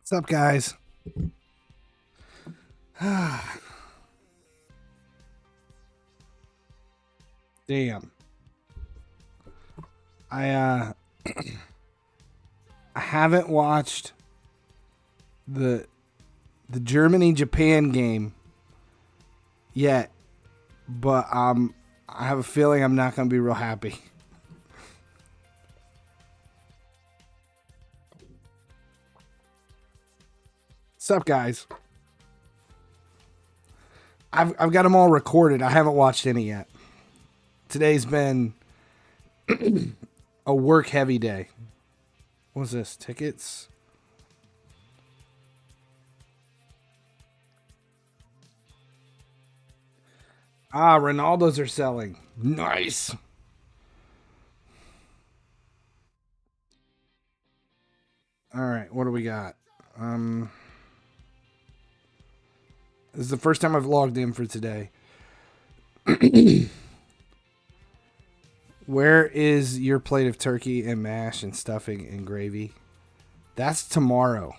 What's up, guys? Damn. I I haven't watched the Germany Japan game yet, but I have a feeling I'm not going to be real happy. What's up, guys? I've got them all recorded. I haven't watched any yet. Today's been a work heavy day. What's this? Tickets? Ronaldo's are selling. Nice. All right, what do we got? This is the first time I've logged in for today. Where is your plate of turkey and mash and stuffing and gravy? That's tomorrow.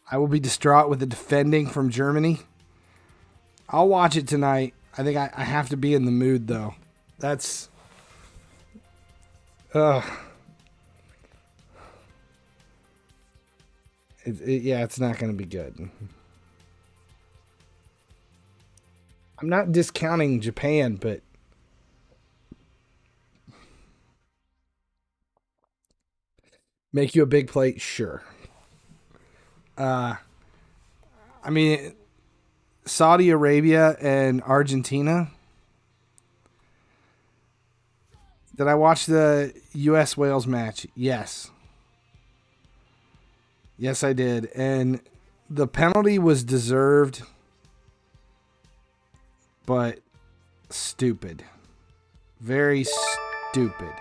I will be distraught with the defending from Germany. I'll watch it tonight. I think I have to be in the mood, though. That's... yeah, it's not going to be good. I'm not discounting Japan, but... Make you a big plate? Sure. I mean, Saudi Arabia and Argentina. Did I watch the U.S. Wales match? Yes. Yes, I did. And the penalty was deserved, but stupid. Very stupid.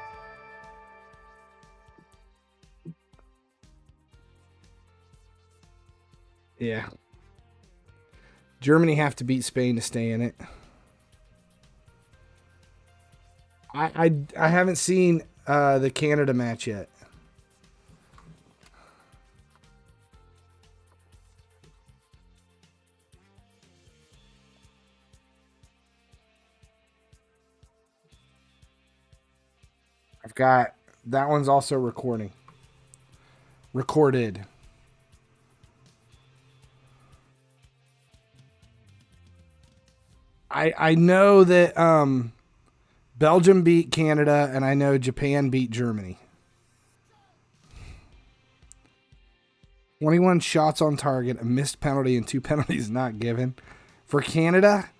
Yeah. Germany have to beat Spain to stay in it. I haven't seen the Canada match yet. I've got that one's also recording. Recorded. I know that Belgium beat Canada and I know Japan beat Germany. 21 shots on target, a missed penalty, and 2 penalties not given. For Canada,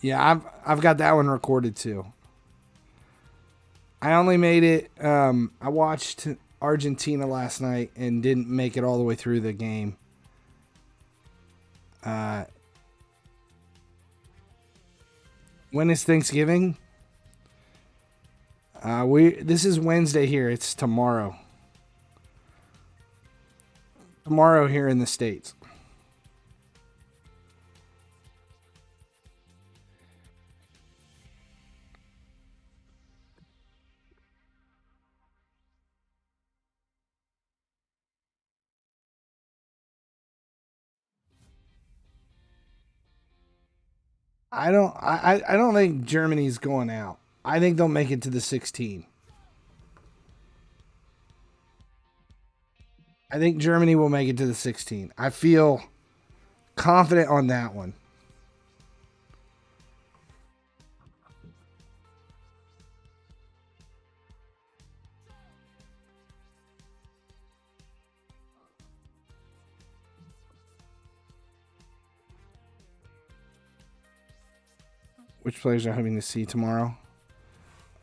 yeah, I've got that one recorded too. I only made it. I watched Argentina last night and didn't make it all the way through the game. When is Thanksgiving? This is Wednesday here. It's tomorrow. Tomorrow here in the States. I don't think Germany's going out. I think they'll make it to the 16. I think Germany will make it to the 16. I feel confident on that one. Which players are hoping to see tomorrow?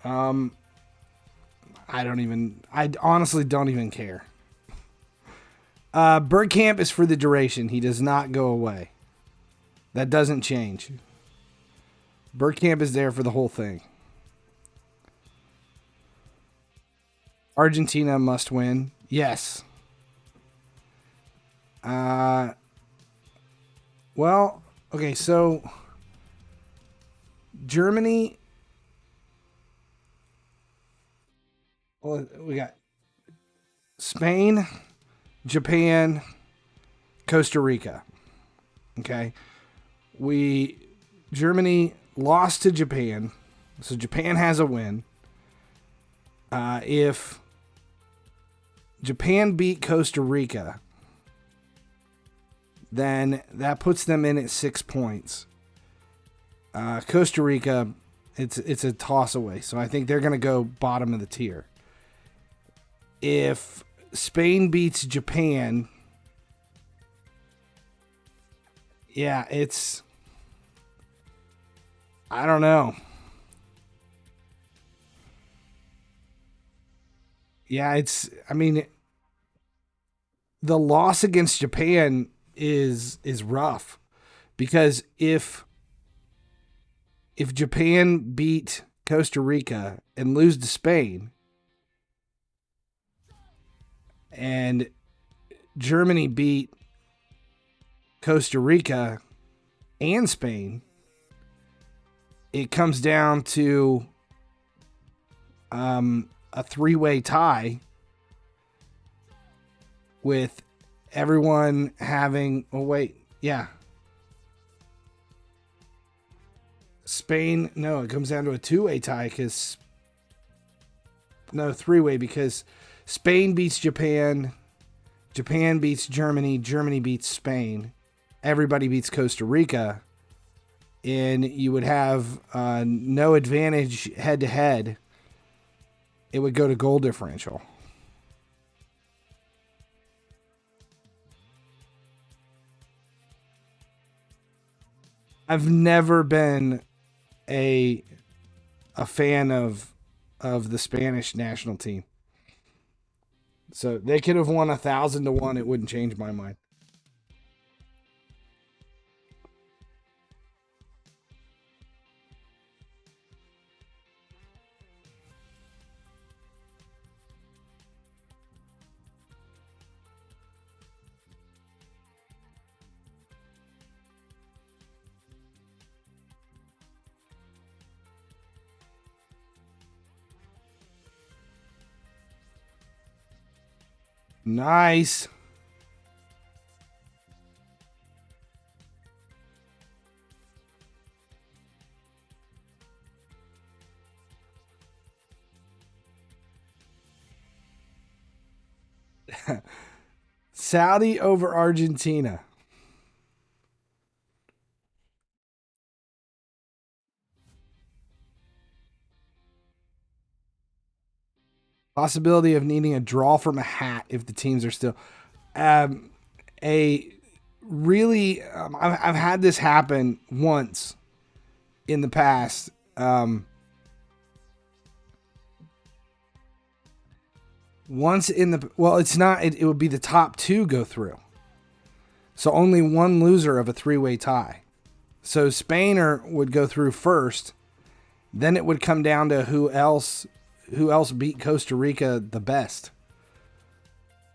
I honestly don't even care. Bergkamp is for the duration. He does not go away. That doesn't change. Bergkamp is there for the whole thing. Argentina must win. Yes. Well, okay, so Germany Well, we got Spain, Japan, Costa Rica. Okay. Germany lost to Japan, so Japan has a win. If Japan beat Costa Rica, then that puts them in at 6 points. Costa Rica, it's a toss away, so I think they're going to go bottom of the tier. If Spain beats Japan, yeah, I don't know. Yeah, I mean, the loss against Japan is rough because if Japan beat Costa Rica and lose to Spain, and Germany beat Costa Rica and Spain, it comes down to a three-way tie with everyone having. Oh wait, yeah. Spain, no, it comes down to a two-way tie because no, three-way because Spain beats Japan, Japan beats Germany, Germany beats Spain, everybody beats Costa Rica, and you would have no advantage head-to-head. It would go to goal differential. I've never been a fan of the Spanish national team. So they could have won 1,000-1. It wouldn't change my mind. Nice. Saudi over Argentina. Possibility of needing a draw from a hat if the teams are still. Um, a really, I've had this happen once in the past. Once in the it's not. It would be the top two go through. So only one loser of a three-way tie. So Spain would go through first. Then it would come down to who else beat Costa Rica the best.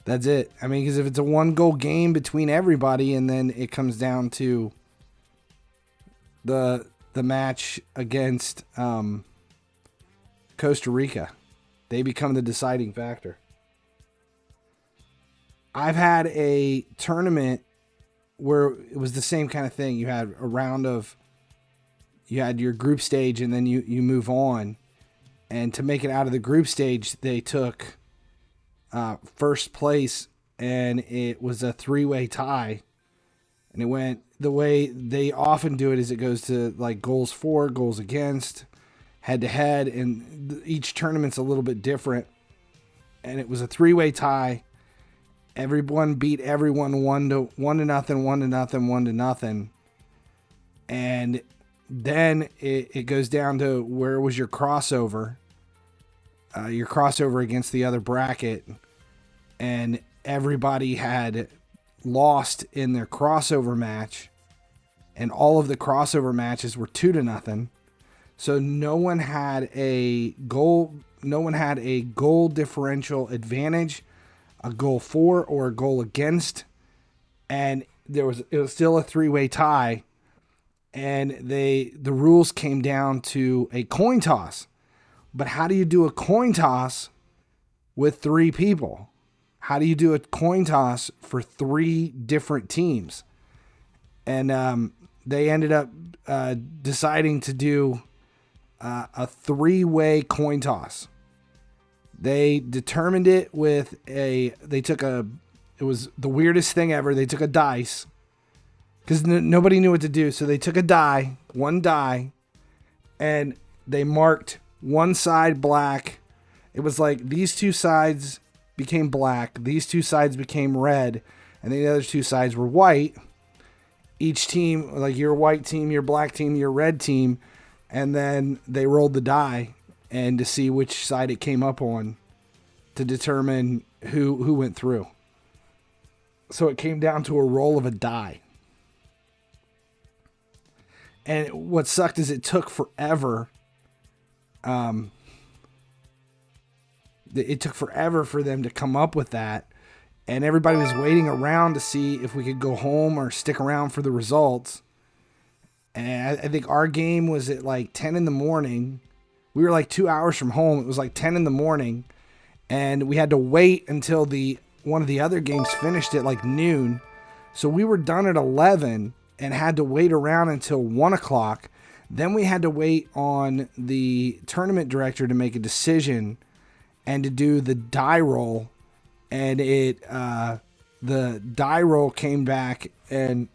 That's it. I mean, because if it's a one-goal game between everybody, and then it comes down to the match against Costa Rica, they become the deciding factor. I've had a tournament where it was the same kind of thing. You had you had your group stage, and then you move on. And to make it out of the group stage, they took first place, and it was a three-way tie. And it went the way they often do it is it goes to like goals for, goals against, head-to-head, and each tournament's a little bit different. And it was a three-way tie. Everyone beat everyone 1-0, 1-0. And then it goes down to where was your crossover against the other bracket, and everybody had lost in their crossover match, and all of the crossover matches were 2-0. So no one had a goal differential advantage, a goal for or a goal against, and it was still a three-way tie. And the rules came down to a coin toss. But how do you do a coin toss with 3 people? How do you do a coin toss for 3 different teams? And they ended up deciding to do a 3-way coin toss. They determined it with it was the weirdest thing ever. They took a dice because nobody knew what to do. So they took one die, and they marked one side black. It was like these 2 sides became black, these 2 sides became red, and the other 2 sides were white. Each team, like your white team, your black team, your red team, and then they rolled the die and to see which side it came up on to determine who went through. So it came down to a roll of a die. And what sucked is it took forever. It took forever for them to come up with that. And everybody was waiting around to see if we could go home or stick around for the results. And I think our game was at like 10 in the morning. We were like 2 hours from home. It was like 10 in the morning. And we had to wait until one of the other games finished at like noon. So we were done at 11 and had to wait around until 1 o'clock. Then we had to wait on the tournament director to make a decision and to do the die roll. And the die roll came back, and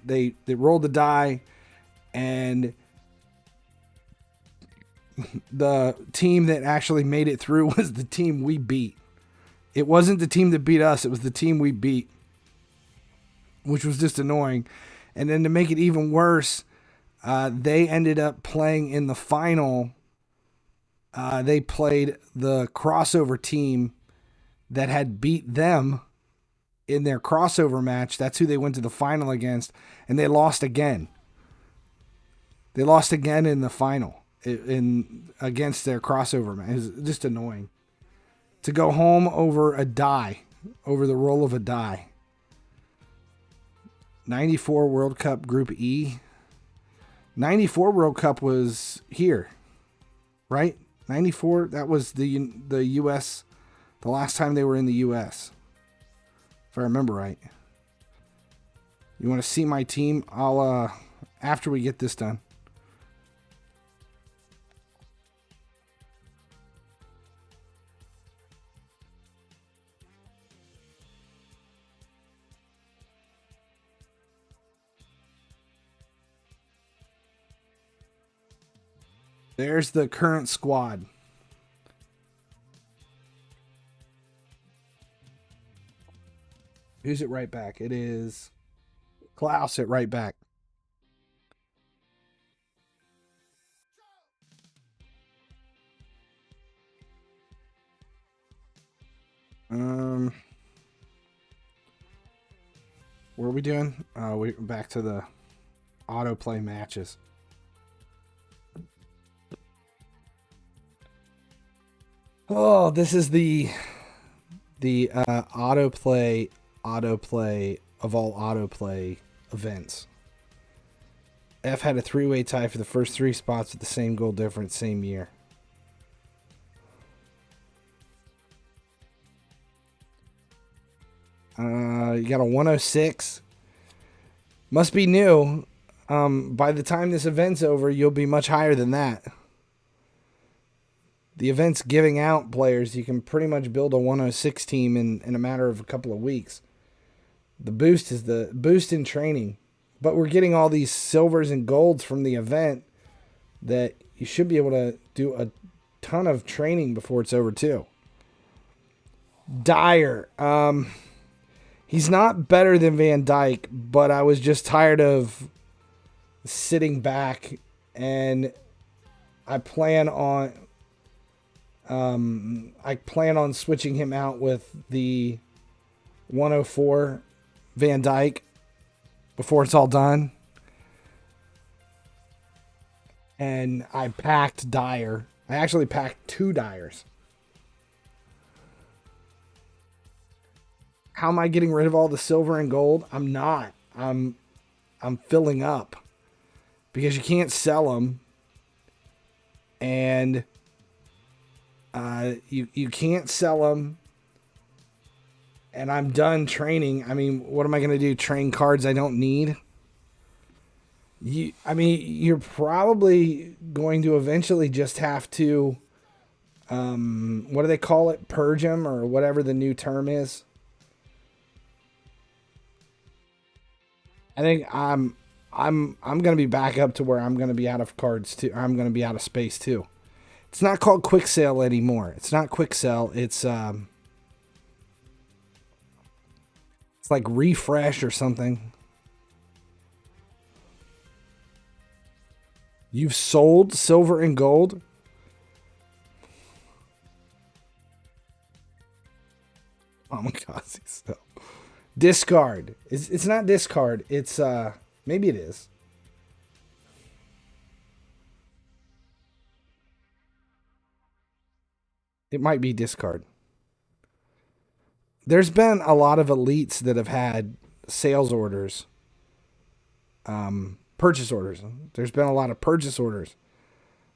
they rolled the die, and the team that actually made it through was the team we beat. It wasn't the team that beat us, it was the team we beat, which was just annoying. And then to make it even worse, they ended up playing in the final. They played the crossover team that had beat them in their crossover match. That's who they went to the final against, and they lost again. They lost again in the final against their crossover match. It was just annoying to go home over a die, over the roll of a die. 94 World Cup Group E. 94 World Cup was here, right? 94, that was the U.S., the last time they were in the U.S., if I remember right. You want to see my team? I'll, after we get this done. There's the current squad. Who's at right back? It is Klaus at right back. What are we doing? We're back to the autoplay matches. Oh, this is the autoplay of all autoplay events. F had a 3-way tie for the first 3 spots with the same goal difference, same year. You got a 106. Must be new. By the time this event's over, you'll be much higher than that. The event's giving out players. You can pretty much build a 106 team in a matter of a couple of weeks. The boost is the boost in training. But we're getting all these silvers and golds from the event that you should be able to do a ton of training before it's over too. Dyer. He's not better than Van Dijk, but I was just tired of sitting back, and I plan on switching him out with the 104 Van Dijk before it's all done. And I packed Dyer. I actually packed 2 Dyers. How am I getting rid of all the silver and gold? I'm not. I'm filling up because you can't sell them. And You can't sell them. And I'm done training. I mean, what am I going to do? Train cards I don't need? You're probably going to eventually just have to, what do they call it? Purge them or whatever the new term is. I think I'm going to be back up to where I'm going to be out of cards too. I'm going to be out of space too. It's not called quick sale anymore. It's not quick sell. It's like refresh or something. You've sold silver and gold? Oh my god, so. Discard. It's not discard. It's maybe it is. It might be discard. There's been a lot of elites that have had sales orders, purchase orders. There's been a lot of purchase orders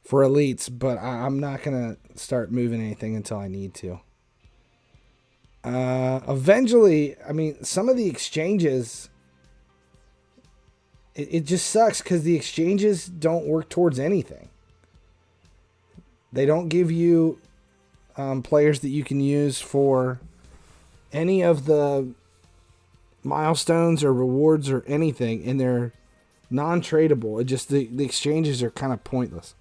for elites, but I'm not going to start moving anything until I need to. Eventually, I mean, some of the exchanges, it just sucks because the exchanges don't work towards anything. They don't give you players that you can use for any of the milestones or rewards or anything, and they're non-tradable. It just the exchanges are kind of pointless.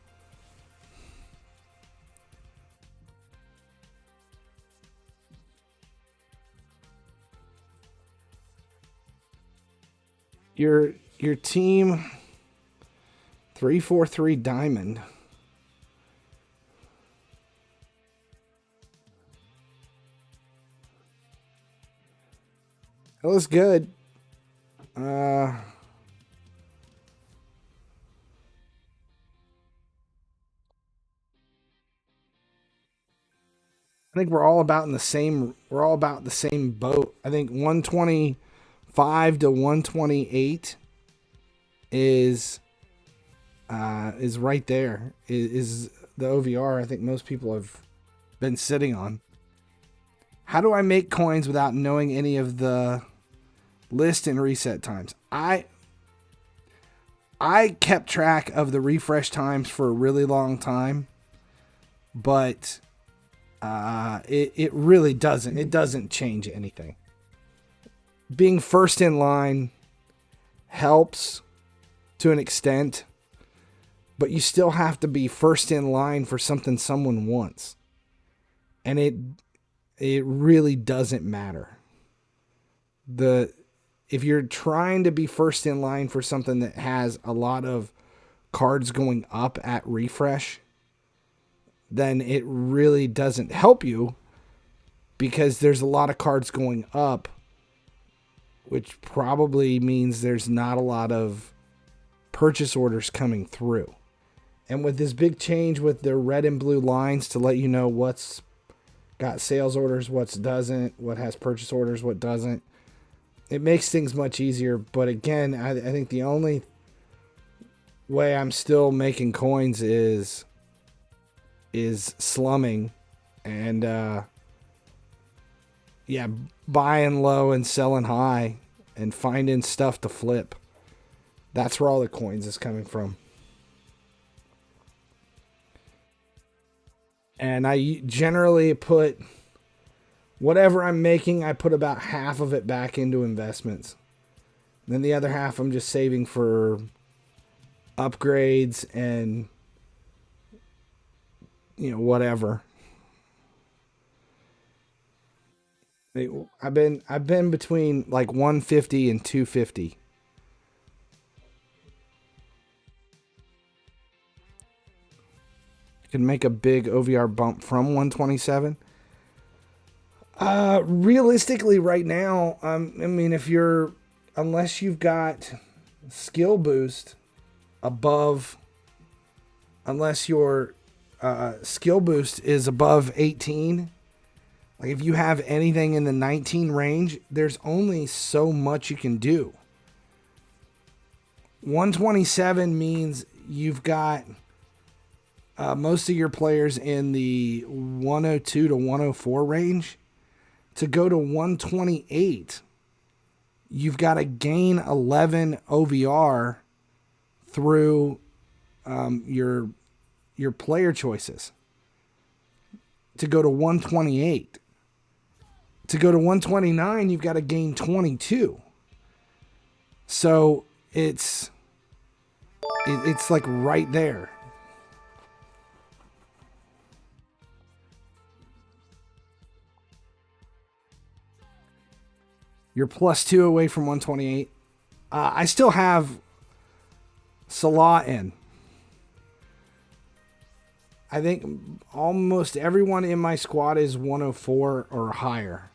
Your team 343 diamond. That was good. I think we're all about in the same. We're all about the same boat. I think 125 to 128 is right there. Is the OVR? I think most people have been sitting on. How do I make coins without knowing any of the list and reset times? I kept track of the refresh times for a really long time, but it really doesn't. It doesn't change anything. Being first in line helps to an extent, but you still have to be first in line for something someone wants, and it really doesn't matter. If you're trying to be first in line for something that has a lot of cards going up at refresh, then it really doesn't help you because there's a lot of cards going up, which probably means there's not a lot of purchase orders coming through. And with this big change with the red and blue lines to let you know what's got sales orders, what doesn't, what has purchase orders, what doesn't, it makes things much easier. But again, I think the only way I'm still making coins is slumming and buying low and selling high and finding stuff to flip. That's where all the coins is coming from. And I generally put whatever I'm making, I put about half of it back into investments. And then the other half I'm just saving for upgrades and whatever. I've been between like 150 and 250. You can make a big OVR bump from 127. Realistically, right now, unless you've got skill boost above, unless your skill boost is above 18, like if you have anything in the 19 range, there's only so much you can do. 127 means you've got most of your players in the 102 to 104 range. To go to 128, you've got to gain 11 OVR through your player choices. To go to 128. To go to 129, you've got to gain 22. So it's like right there. You're +2 away from 128. I still have Salah in. I think almost everyone in my squad is 104 or higher.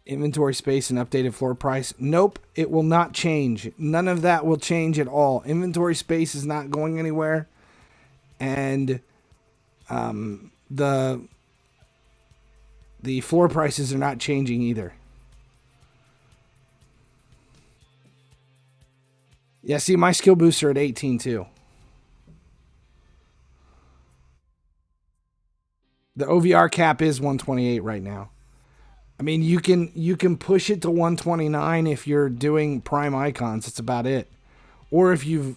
Inventory space and updated floor price. Nope, it will not change. None of that will change at all. Inventory space is not going anywhere. And the floor prices are not changing either. Yeah, see, my skill boosts are at 18 too. The OVR cap is 128 right now. I mean, you can push it to 129 if you're doing prime icons. That's about it. Or if you've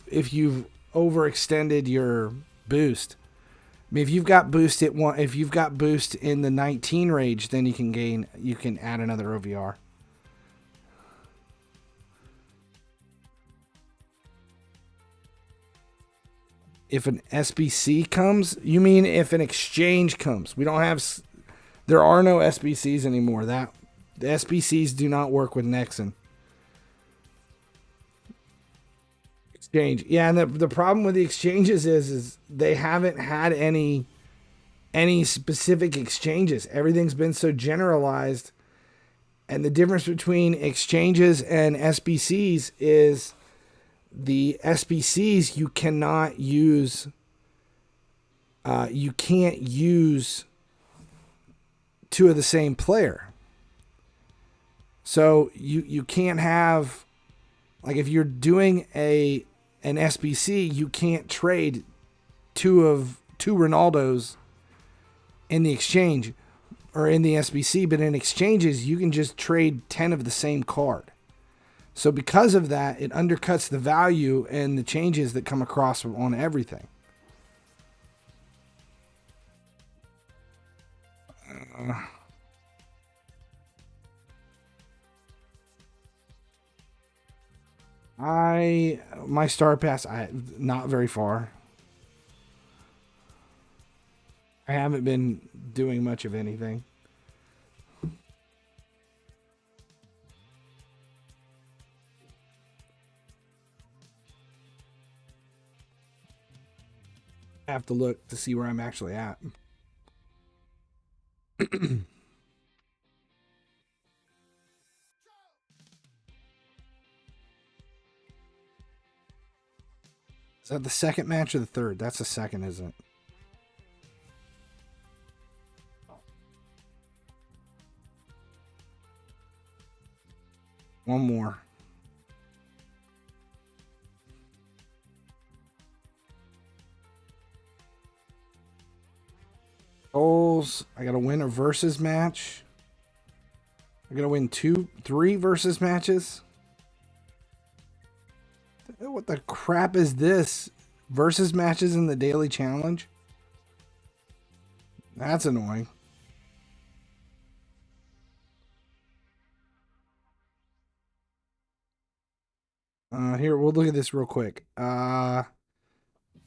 overextended your boost. I mean, if you've got boost in the 19 range, then you can add another OVR. If an SBC comes, you mean if an exchange comes? There are no SBCs anymore. The SBCs do not work with Nexon. Exchange. Yeah, and the problem with the exchanges is they haven't had any specific exchanges. Everything's been so generalized. And the difference between exchanges and SBCs is the SBCs you cannot use. You can't use two of the same player. So you can't have, like, if you're doing an SBC, you can't trade two Ronaldos in the exchange or in the SBC, but in exchanges you can just trade 10 of the same card. So because of that, it undercuts the value and the changes that come across on everything. My star pass, not very far. I haven't been doing much of anything. I have to look to see where I'm actually at. Is that the second match or the third? That's the second, isn't it? One more. Goals. I gotta win a versus match. I gotta win 3 versus matches. What the crap is this? Versus matches in the daily challenge? That's annoying. Here, we'll look at this real quick.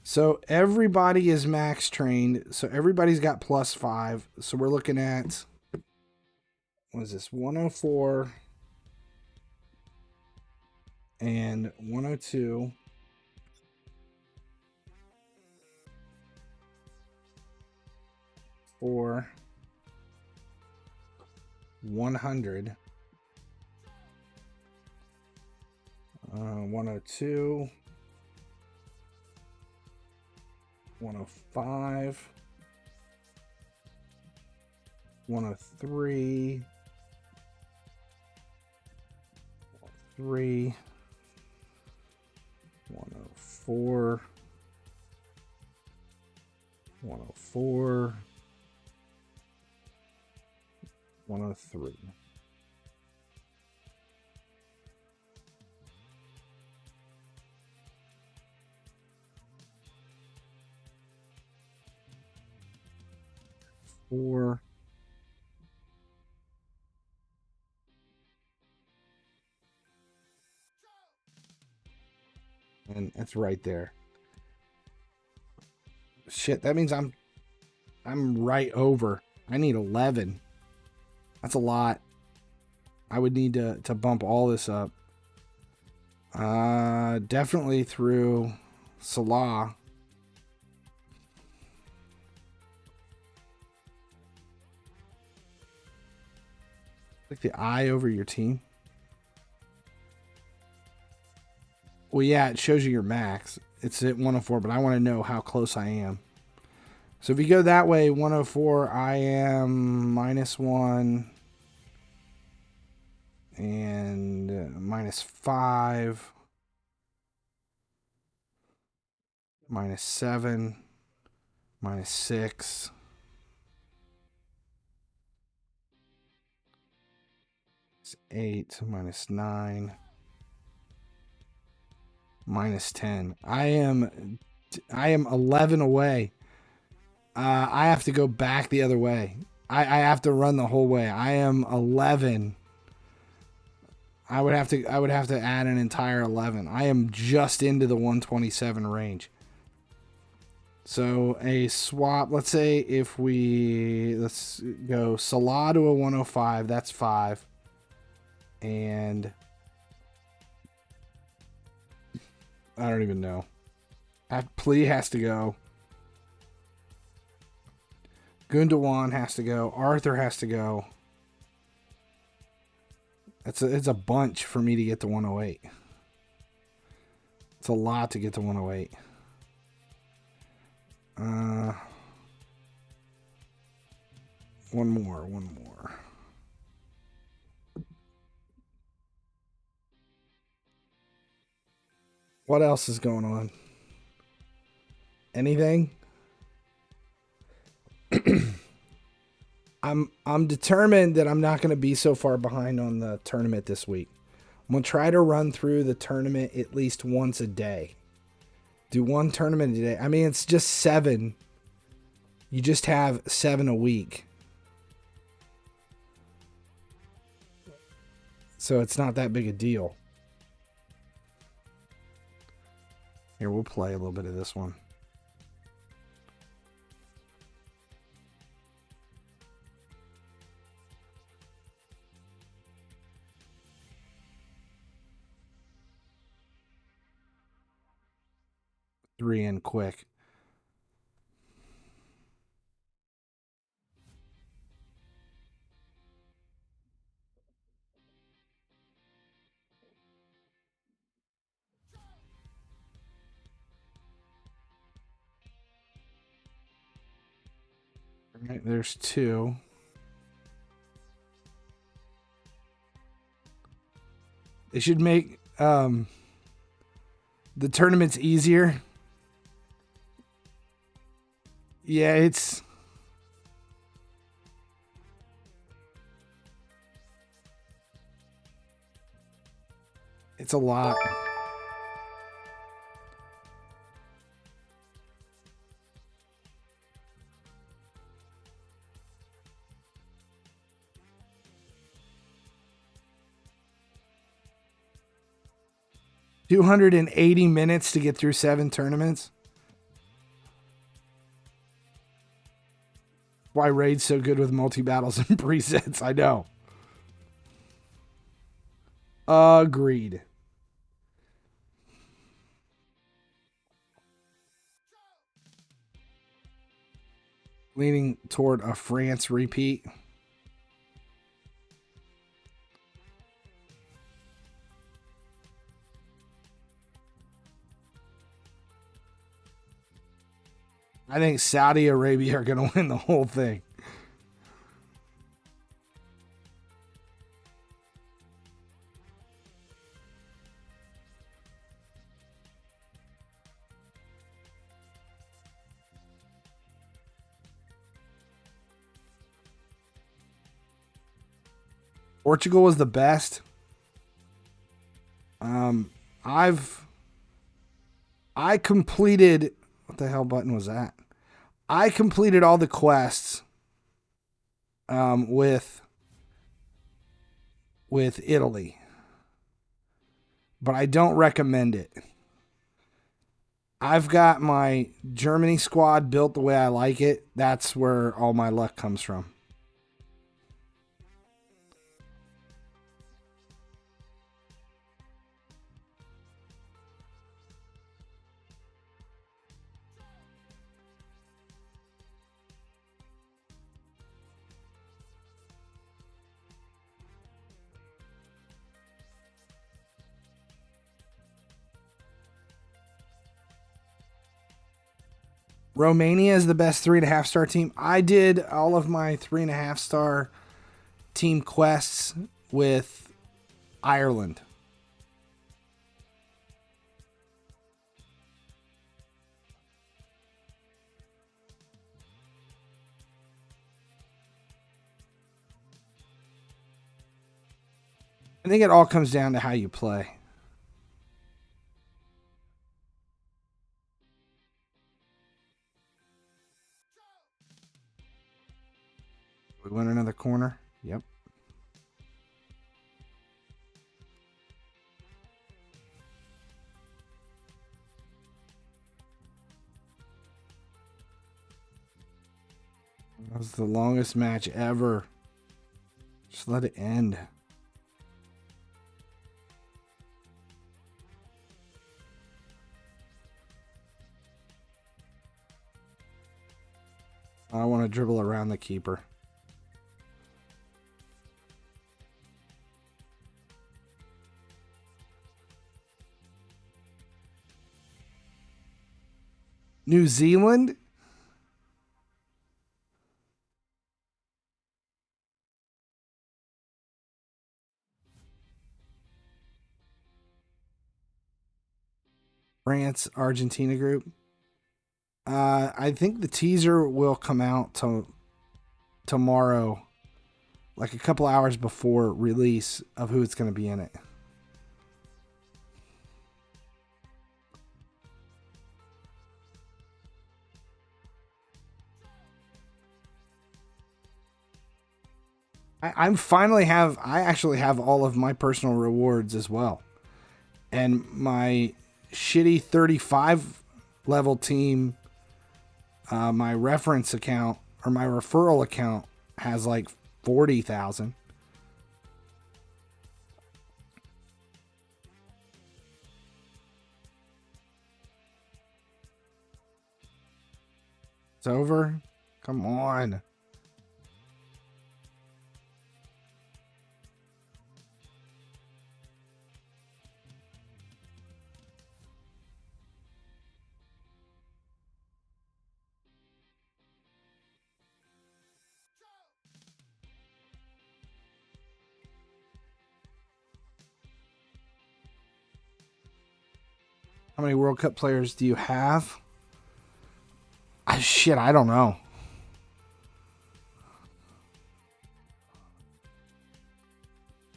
So everybody is max trained. So everybody's got +5. So we're looking at, what is this? 104 and 102. For 100. 102. 105. 103. 103. 104. 104. 104. 103. Four. And it's right there. Shit, that means I'm right over. I need 11. That's a lot. I would need to bump all this up. Definitely through Salah. Like the eye over your team. Well, yeah, it shows you your max. It's at 104, but I want to know how close I am. So if you go that way, 104, I am -1 and -5, -7, -6. -8, -9, -10. I am 11 away. I have to go back the other way. I have to run the whole way. I am 11. I would have to add an entire 11. I am just into the 127 range. So a swap, let's say if let's go Salah to a 105, that's 5. And I don't even know. Plea has to go. Gundogan has to go. Arthur has to go. It's a bunch for me to get to 108. It's a lot to get to 108. One more. What else is going on? Anything? I'm determined that I'm not going to be so far behind on the tournament this week. I'm going to try to run through the tournament at least once a day. Do one tournament a day. I mean, it's just 7. You just have 7 a week. So it's not that big a deal. Here, we'll play a little bit of this one. Three in quick. All right, there's 2. They should make the tournaments easier. Yeah, it's a lot. $280 to get through 7 tournaments. Why Raid's so good with multi-battles and presets, I know. Agreed. Leaning toward a France repeat. I think Saudi Arabia are going to win the whole thing. Portugal was the best. I completed, what the hell button was that? I completed all the quests with Italy, but I don't recommend it. I've got my Germany squad built the way I like it. That's where all my luck comes from. Romania is the best 3.5 star team. I did all of my 3.5 star team quests with Ireland. I think it all comes down to how you play. We win another corner. Yep. That was the longest match ever. Just let it end. I want to dribble around the keeper. New Zealand? France, Argentina group. I think the teaser will come out tomorrow, like a couple hours before release of who it's going to be in it. I actually have all of my personal rewards as well. And my shitty 35 level team, my reference account or my referral account has like 40,000. It's over. Come on. How many World Cup players do you have? Shit, I don't know.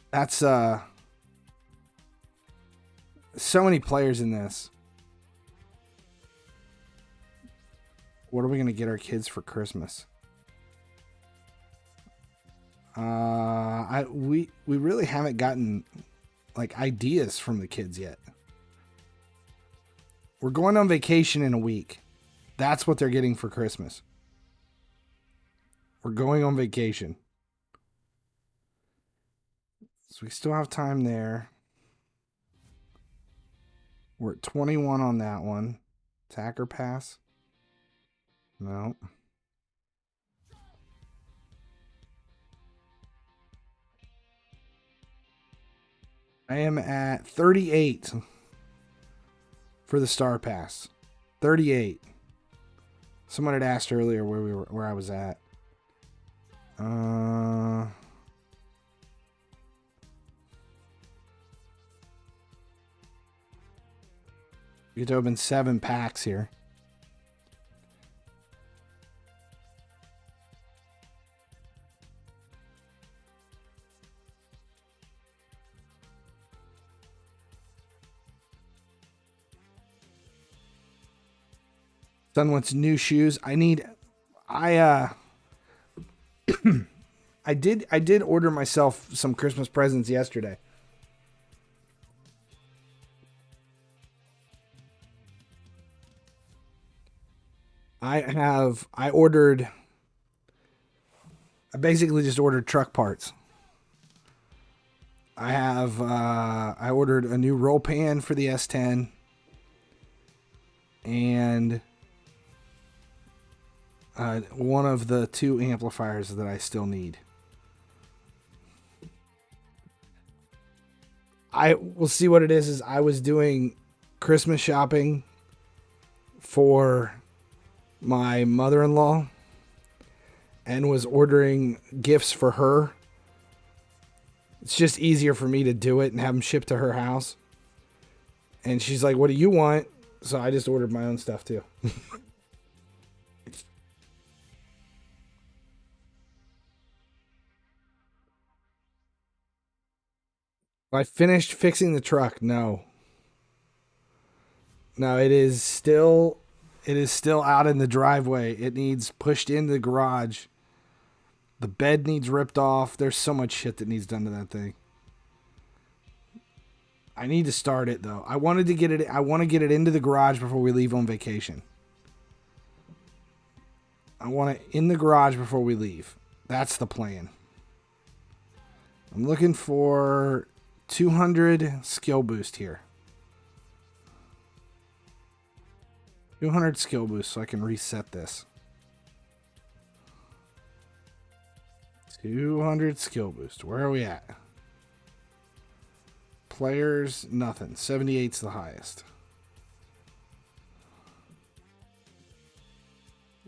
That's so many players in this. What are we gonna get our kids for Christmas? We really haven't gotten like ideas from the kids yet. We're going on vacation in a week. That's what they're getting for Christmas. We're going on vacation. So we still have time there. We're at 21 on that one. Attacker pass. No. I am at 38 for the star pass. 38. Someone had asked earlier where I was at. You get to open 7 packs here. Son wants new shoes. I did order myself some Christmas presents yesterday. I basically just ordered truck parts. I ordered a new roll pan for the S10 and one of the 2 amplifiers that I still need. I will see what it is I was doing Christmas shopping for my mother-in-law and was ordering gifts for her. It's just easier for me to do it and have them shipped to her house. And she's like, "What do you want?" So I just ordered my own stuff too. I finished fixing the truck. No. No, it is still out in the driveway. It needs pushed into the garage. The bed needs ripped off. There's so much shit that needs done to that thing. I need to start it though. I want to get it into the garage before we leave on vacation. I want it in the garage before we leave. That's the plan. I'm looking for 200 skill boost here. 200 skill boost so I can reset this. 200 skill boost. Where are we at? Players, nothing. 78's the highest.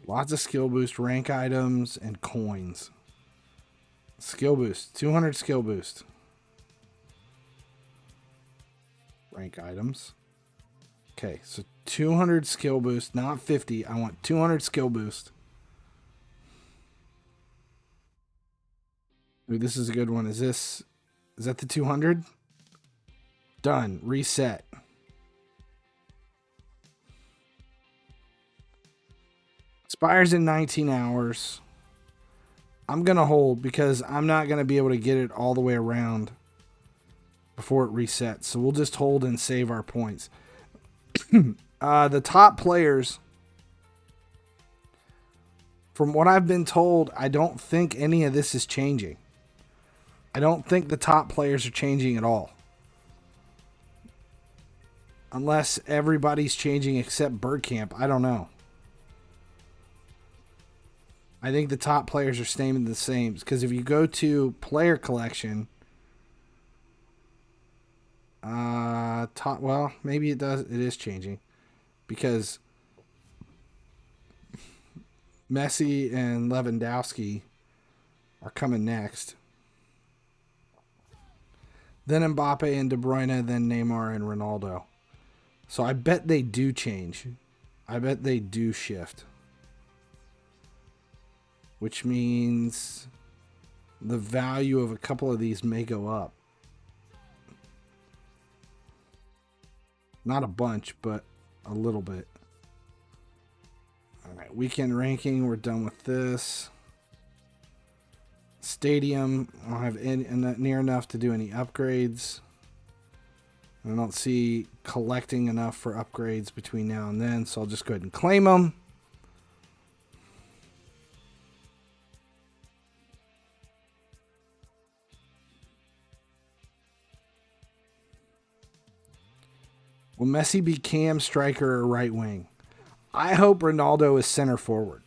Lots of skill boost, rank items, and coins. Skill boost. 200 skill boost. Rank items. Okay, so 200 skill boost, not 50. I want 200 skill boost. Ooh, this is a good one. Is that the 200? Done. Reset. Expires in 19 hours. I'm going to hold because I'm not going to be able to get it all the way around before it resets. So we'll just hold and save our points. The top players, from what I've been told, I don't think any of this is changing. I don't think the top players are changing at all. Unless everybody's changing except Birdcamp. I don't know. I think the top players are staying the same. Because if you go to player collection, well, maybe it is changing. Because Messi and Lewandowski are coming next. Then Mbappe and De Bruyne, then Neymar and Ronaldo. So I bet they do change. I bet they do shift. Which means the value of a couple of these may go up. Not a bunch, but a little bit. Alright, weekend ranking. We're done with this. Stadium. I don't have near enough to do any upgrades. I don't see collecting enough for upgrades between now and then, so I'll just go ahead and claim them. Will Messi be cam, striker, or right wing? I hope Ronaldo is center forward.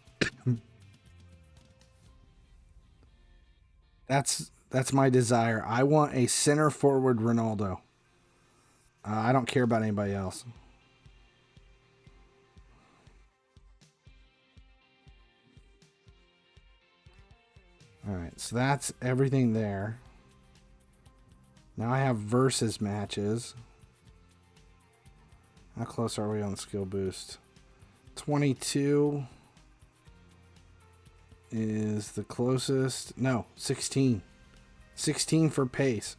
That's my desire. I want a center forward Ronaldo. I don't care about anybody else. Alright, so that's everything there. Now I have versus matches. How close are we on skill boost? 22 is the closest. No, 16. 16 for pace.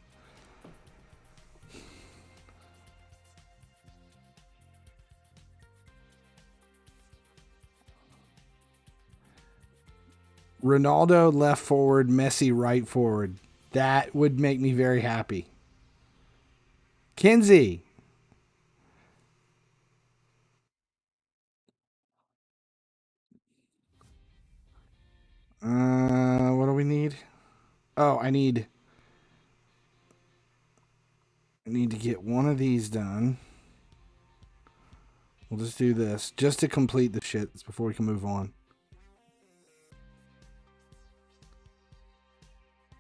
Ronaldo left forward, Messi right forward. That would make me very happy. Kinsey. What do we need? Oh, I need to get one of these done. We'll just do this just to complete the shits before we can move on.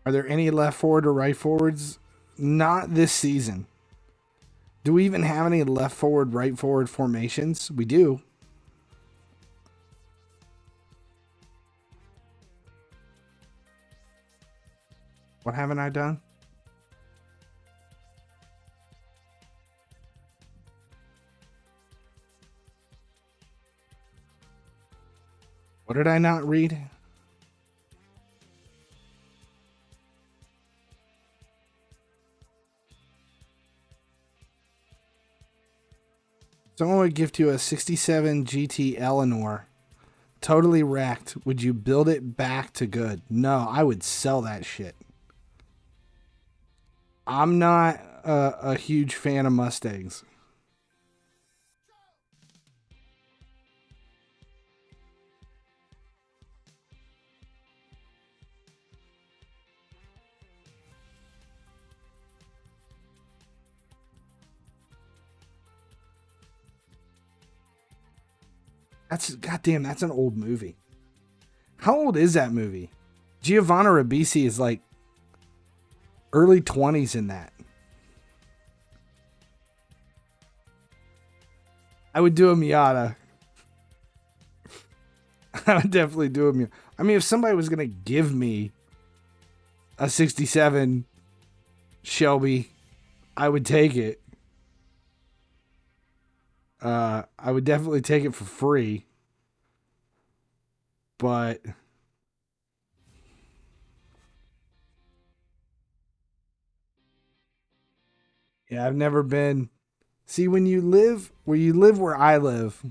Are there any left forward or right forwards? Not this season. Do we even have any left forward, right forward formations? We do. What haven't I done? What did I not read? Someone would gift you a 67 GT Eleanor. Totally wrecked. Would you build it back to good? No, I would sell that shit. I'm not a huge fan of Mustangs. That's goddamn. That's an old movie. How old is that movie? Giovanna Ribisi is like early 20s in that. I would do a Miata. I would definitely do a Miata. I mean, if somebody was gonna give me a 67 Shelby, I would take it. I would definitely take it for free. But yeah, I've never been. See, when you live where I live,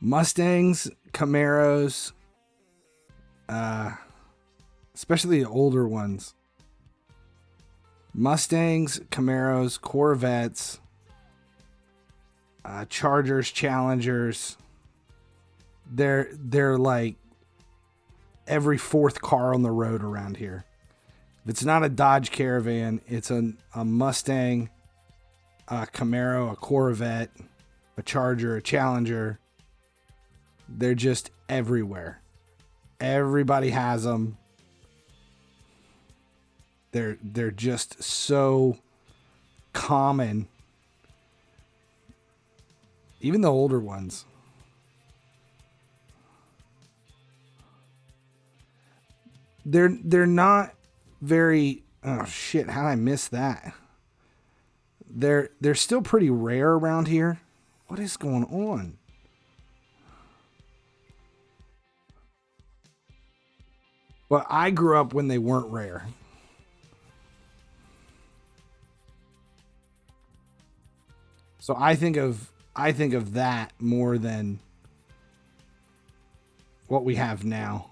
Mustangs, Camaros, especially the older ones. Mustangs, Camaros, Corvettes, Chargers, Challengers. They're like every fourth car on the road around here. If it's not a Dodge Caravan, it's a Mustang, a Camaro, a Corvette, a Charger, a Challenger. They're just everywhere. Everybody has them. They're just so common. Even the older ones. They're not very. Oh shit! How did I miss that? They're still pretty rare around here. What is going on? Well, I grew up when they weren't rare. So I think of that more than what we have now.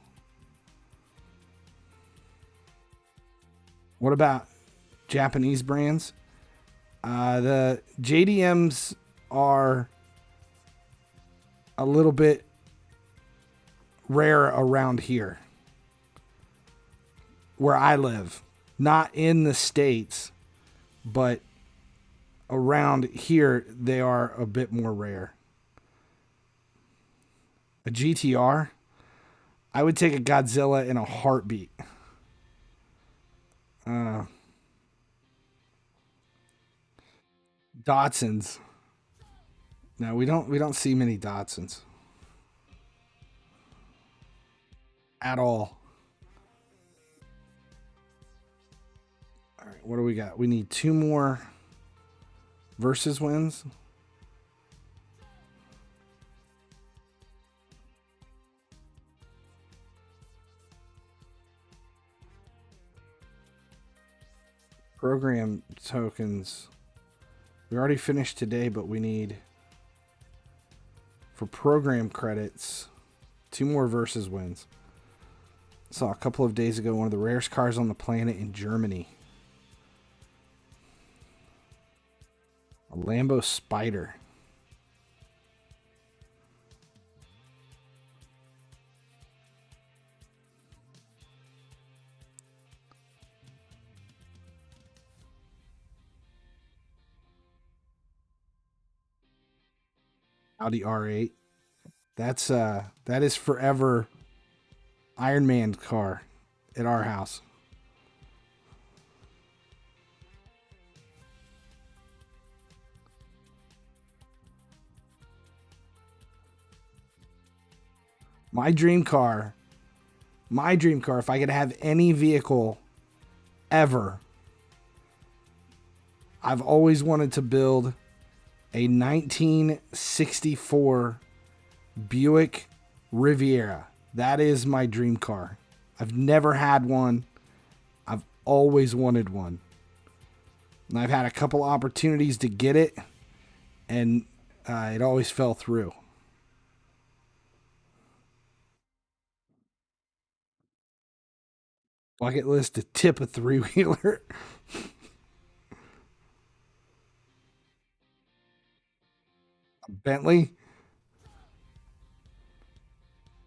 What about Japanese brands? The JDMs are a little bit rare around here where I live. Not in the States, but around here they are a bit more rare. A GTR? I would take a Godzilla in a heartbeat. Uh, Datsuns. No, we don't see many Datsuns at all. All right, what do we got? We need two more versus wins. Program tokens. We already finished today, but we need for program credits. 2 more versus wins. Saw a couple of days ago one of the rarest cars on the planet in Germany. A Lambo Spider. Audi R8. That is forever Iron Man's car at our house. My dream car, if I could have any vehicle ever, I've always wanted to build a 1964 Buick Riviera. That is my dream car. I've never had one. I've always wanted one. And I've had a couple opportunities to get it, and it always fell through. Bucket list to tip a 3-wheeler. A Bentley.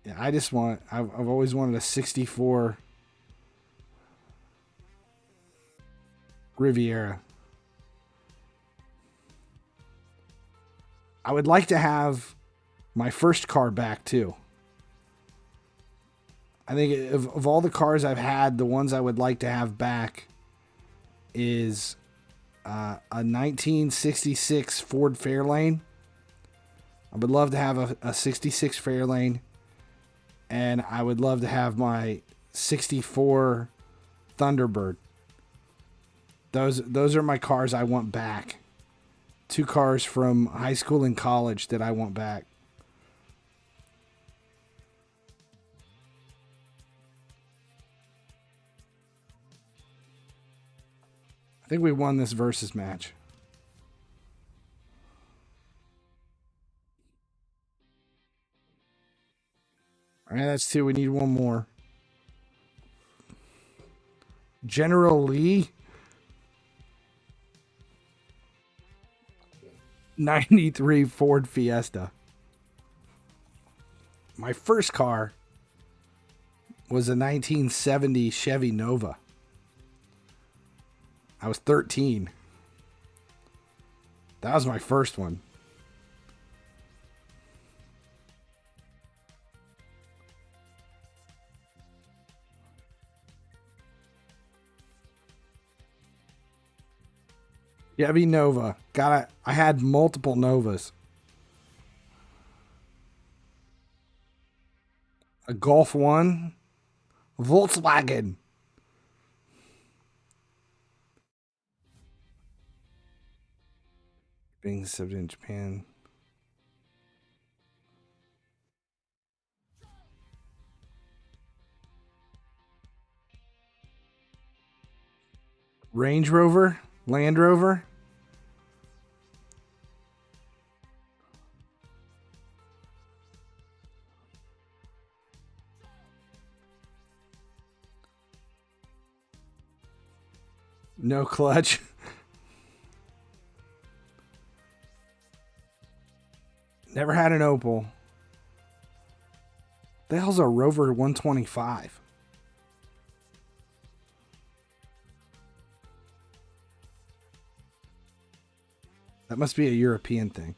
Yeah, I've always wanted a 64 Riviera. I would like to have my first car back too. I think of all the cars I've had, the ones I would like to have back is a 1966 Ford Fairlane. I would love to have a 66 Fairlane. And I would love to have my 64 Thunderbird. Those are my cars I want back. 2 cars from high school and college that I want back. I think we won this versus match. All right, that's 2. We need one more. General Lee. 93 Ford Fiesta. My first car was a 1970 Chevy Nova. I was 13. That was my first one. Chevy Nova. I had multiple Novas. A Golf 1. Volkswagen. Being subbed in Japan. Range Rover. Land Rover. No clutch. Never had an Opel. The hell's a Rover 125? That must be a European thing.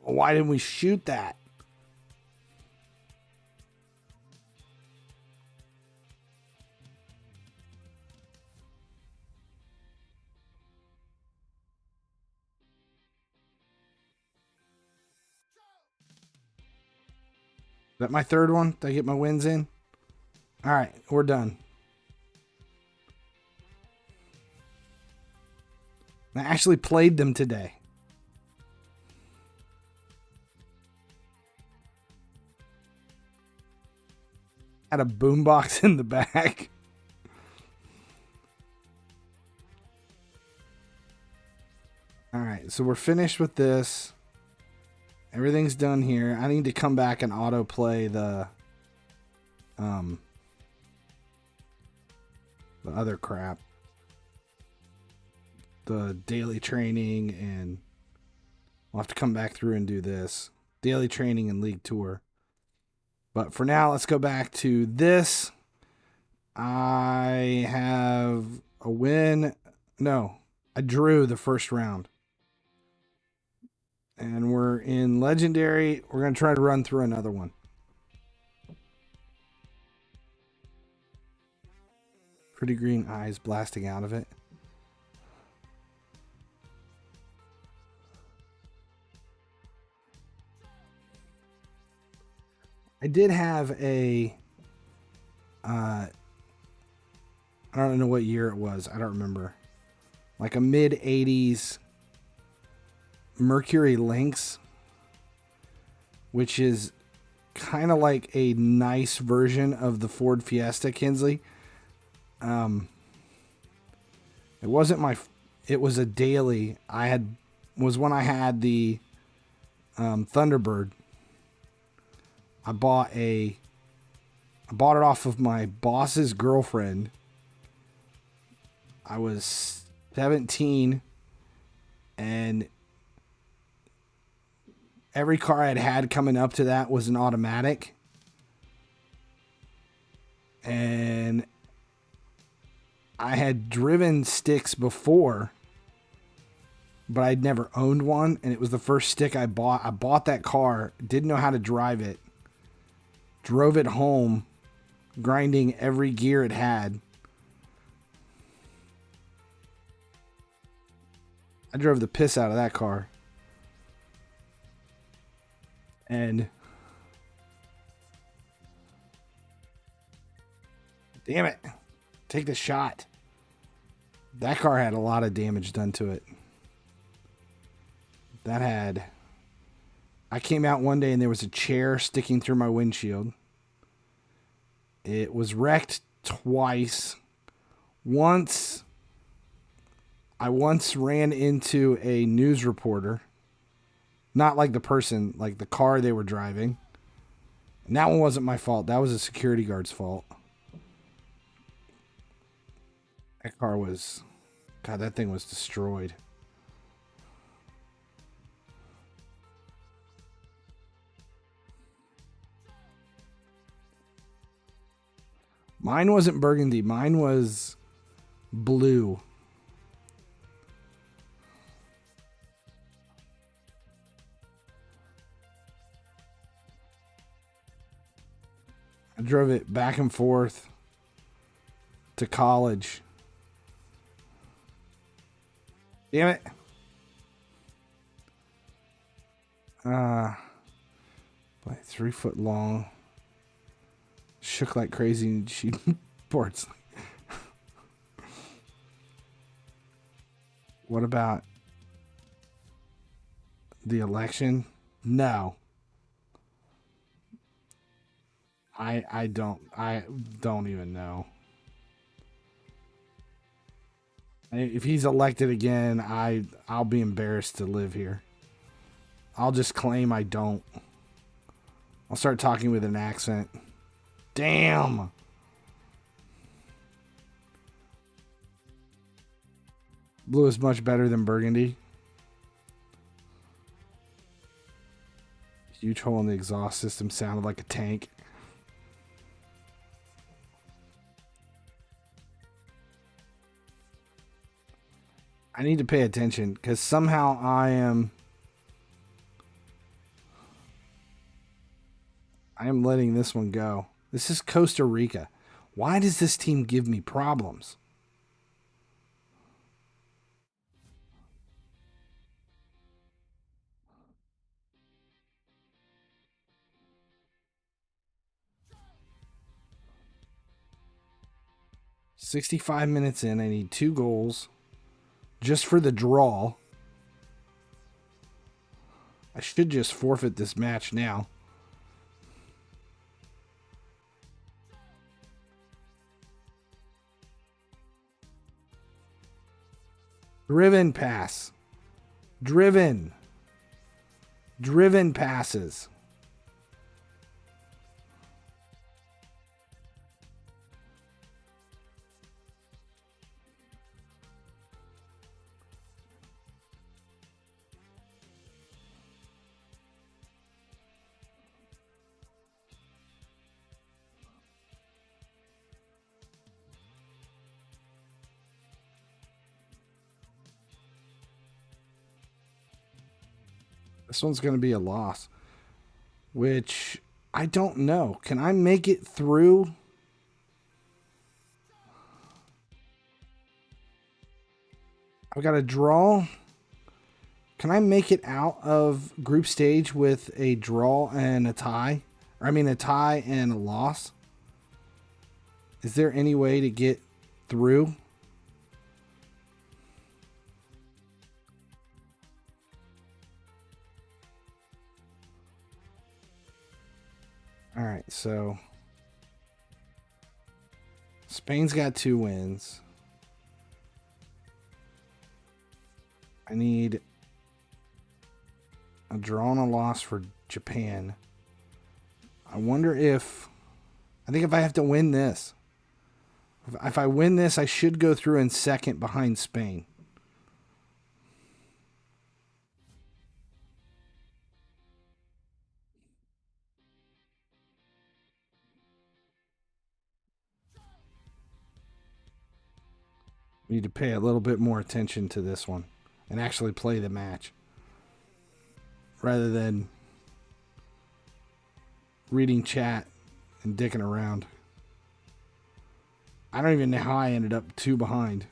Why didn't we shoot that? Is that my third one? Did I get my wins in? All right, we're done. I actually played them today. Had a boombox in the back. All right, so we're finished with this. Everything's done here. I need to come back and autoplay the other crap. The daily training, and we'll have to come back through and do this. Daily training and league tour. But for now, let's go back to this. I have a win. No, I drew the first round. And we're in legendary. We're going to try to run through another one. Pretty green eyes blasting out of it. I did have a I don't know what year it was. I don't remember. Like a mid 80s Mercury Lynx, which is kind of like a nice version of the Ford Fiesta, Kinsley. It wasn't my. It was a daily. Was when I had the Thunderbird. I bought it off of my boss's girlfriend. I was 17, and every car I'd had coming up to that was an automatic. And I had driven sticks before, but I'd never owned one, and it was the first stick I bought. I bought that car, didn't know how to drive it, drove it home, grinding every gear it had. I drove the piss out of that car. And damn it, take the shot. That car had a lot of damage done to it. I came out one day and there was a chair sticking through my windshield. It was wrecked twice. I once ran into a news reporter. Not like the person, like the car they were driving. And that one wasn't my fault. That was a security guard's fault. That car was... God, that thing was destroyed. Mine wasn't burgundy. Mine was blue. I drove it back and forth to college. Damn it. Like 3 foot long. Shook like crazy and she boards. What about the election? No. I don't even know. If he's elected again, I'll be embarrassed to live here. I'll just claim I don't. I'll start talking with an accent. Damn. Blue is much better than burgundy. Huge hole in the exhaust system sounded like a tank. I need to pay attention because somehow I am letting this one go. This is Costa Rica. Why does this team give me problems? "65 minutes in, I need 2 goals just for the draw. I should just forfeit this match now. Driven pass. Driven. Driven passes. This one's going to be a loss, which I don't know. Can I make it through? I've got a draw. Can I make it out of group stage with a draw and a tie? Or, I mean, a tie and a loss? Is there any way to get through? All right, so Spain's got 2 wins. I need a draw and a loss for Japan. I wonder if... I think if I have to win this. If I win this, I should go through in second behind Spain. We need to pay a little bit more attention to this one and actually play the match rather than reading chat and dicking around. I don't even know how I ended up 2 behind.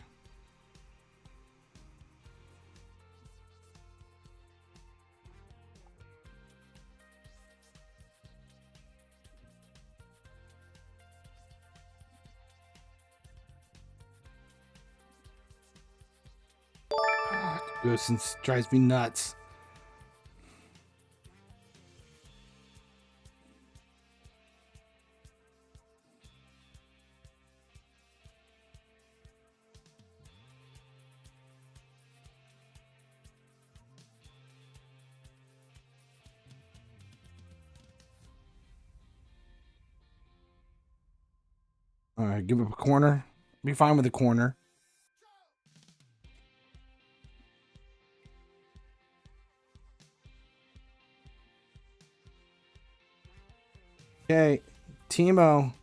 Ghost drives me nuts. All right, give up a corner. Be fine with a corner. Okay, Timo.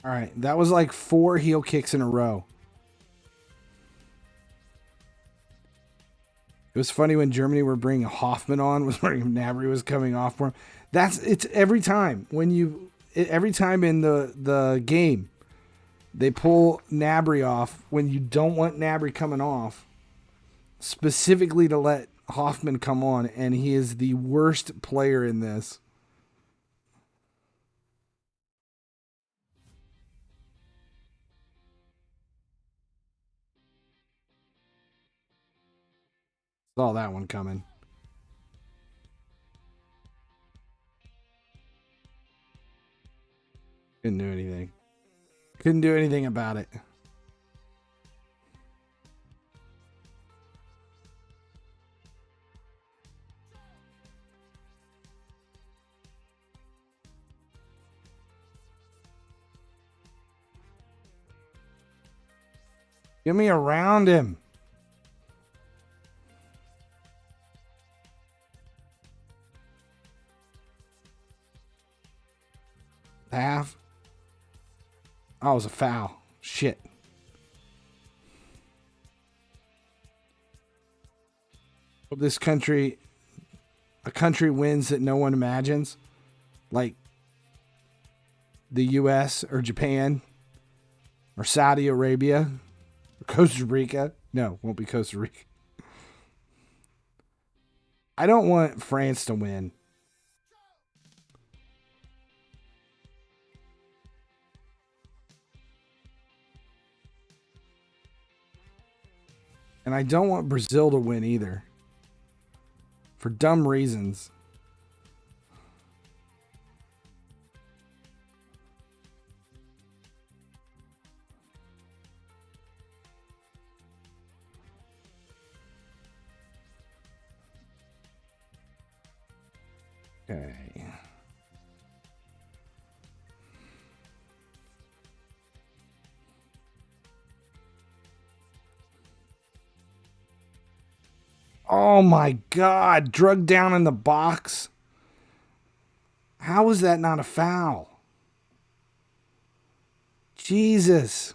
All right, that was like 4 heel kicks in a row. It was funny when Germany were bringing Hoffman on, was when Gnabry was coming off for him. It's every time every time in the game, they pull Gnabry off when you don't want Gnabry coming off, specifically to let Hoffman come on, and he is the worst player in this. Saw that one coming. Couldn't do anything. Couldn't do anything about it. Get me around him. Half. Oh, it was a foul. Shit. Hope this country, a country wins that no one imagines, like the U.S. or Japan or Saudi Arabia or Costa Rica. No, won't be Costa Rica. I don't want France to win. And I don't want Brazil to win either. For dumb reasons. Okay. Oh my God. Drug down in the box. How is that not a foul? Jesus.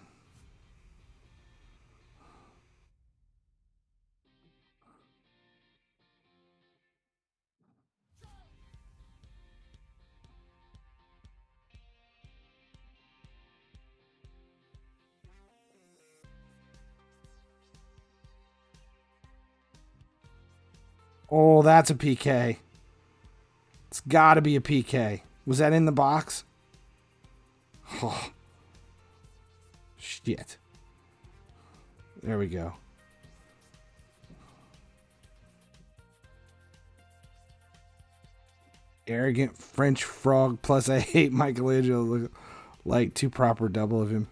Oh, that's a PK. It's got to be a PK. Was that in the box? Oh, shit. There we go. Arrogant French frog. Plus, I hate Michelangelo. Look like too proper double of him.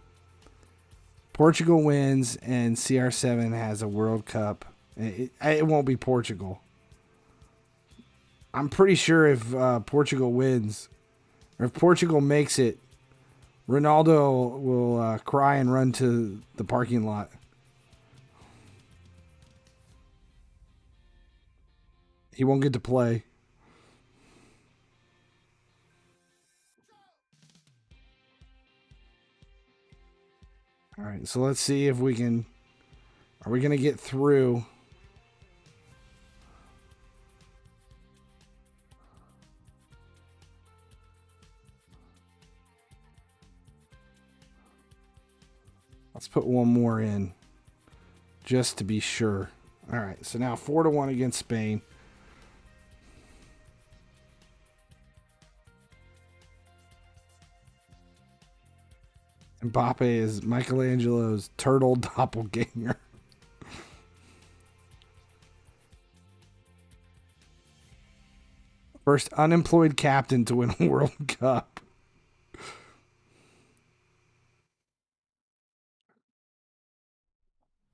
Portugal wins, and CR7 has a World Cup. It won't be Portugal. I'm pretty sure if Portugal wins, or if Portugal makes it, Ronaldo will cry and run to the parking lot. He won't get to play. All right, so let's see if we can. Are we going to get through? Let's put one more in just to be sure. All right, so now 4-1 against Spain. Mbappe is Michelangelo's turtle doppelganger. First unemployed captain to win a World Cup.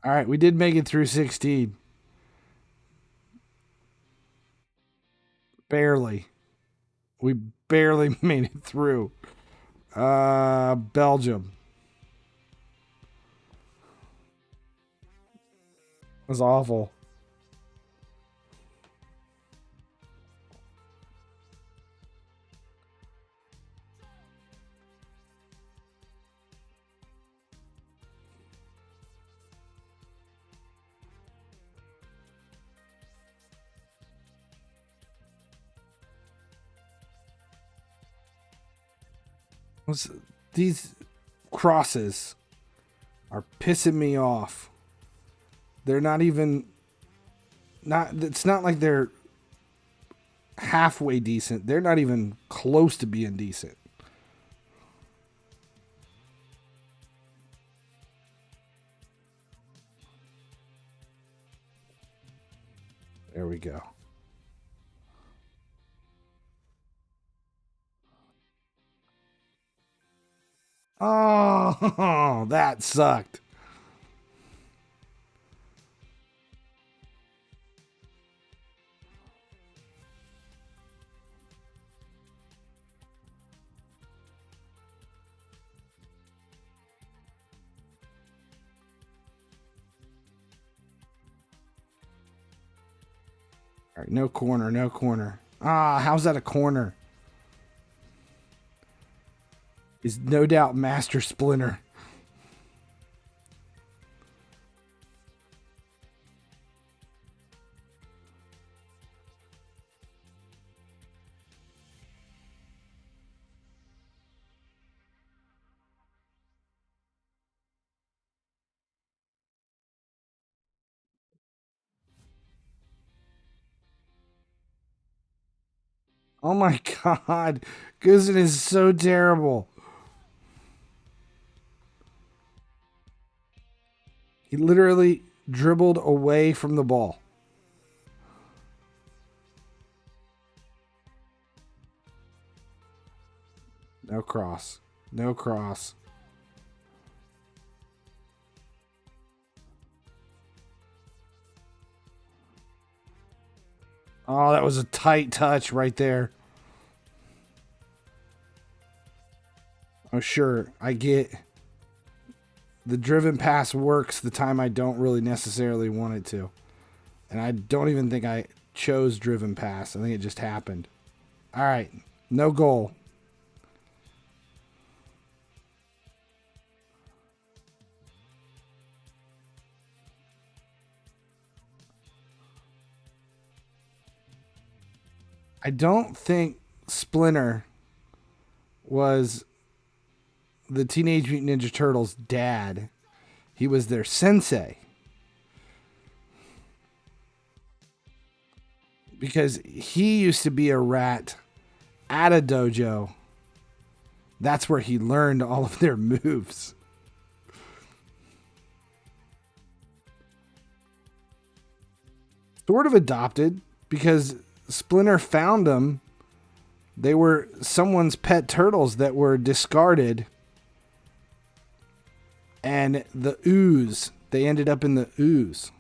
All right, we did make it through 16. Barely. We barely made it through. Belgium. It was awful. These crosses are pissing me off. They're not even it's not like they're halfway decent. They're not even close to being decent. There we go. Oh, that sucked. All right, no corner, no corner. How's that a corner? Is no doubt Master Splinter. Oh my god. Guzin is so terrible. He literally dribbled away from the ball. No cross. No cross. Oh, that was a tight touch right there. Oh, sure. I get the driven pass works the time I don't really necessarily want it to. And I don't even think I chose driven pass. I think it just happened. All right. No goal. I don't think Splinter was the Teenage Mutant Ninja Turtles' dad. He was their sensei. Because he used to be a rat at a dojo. That's where he learned all of their moves. Sort of adopted, because Splinter found them. They were someone's pet turtles that were discarded. And the ooze. They ended up in the ooze.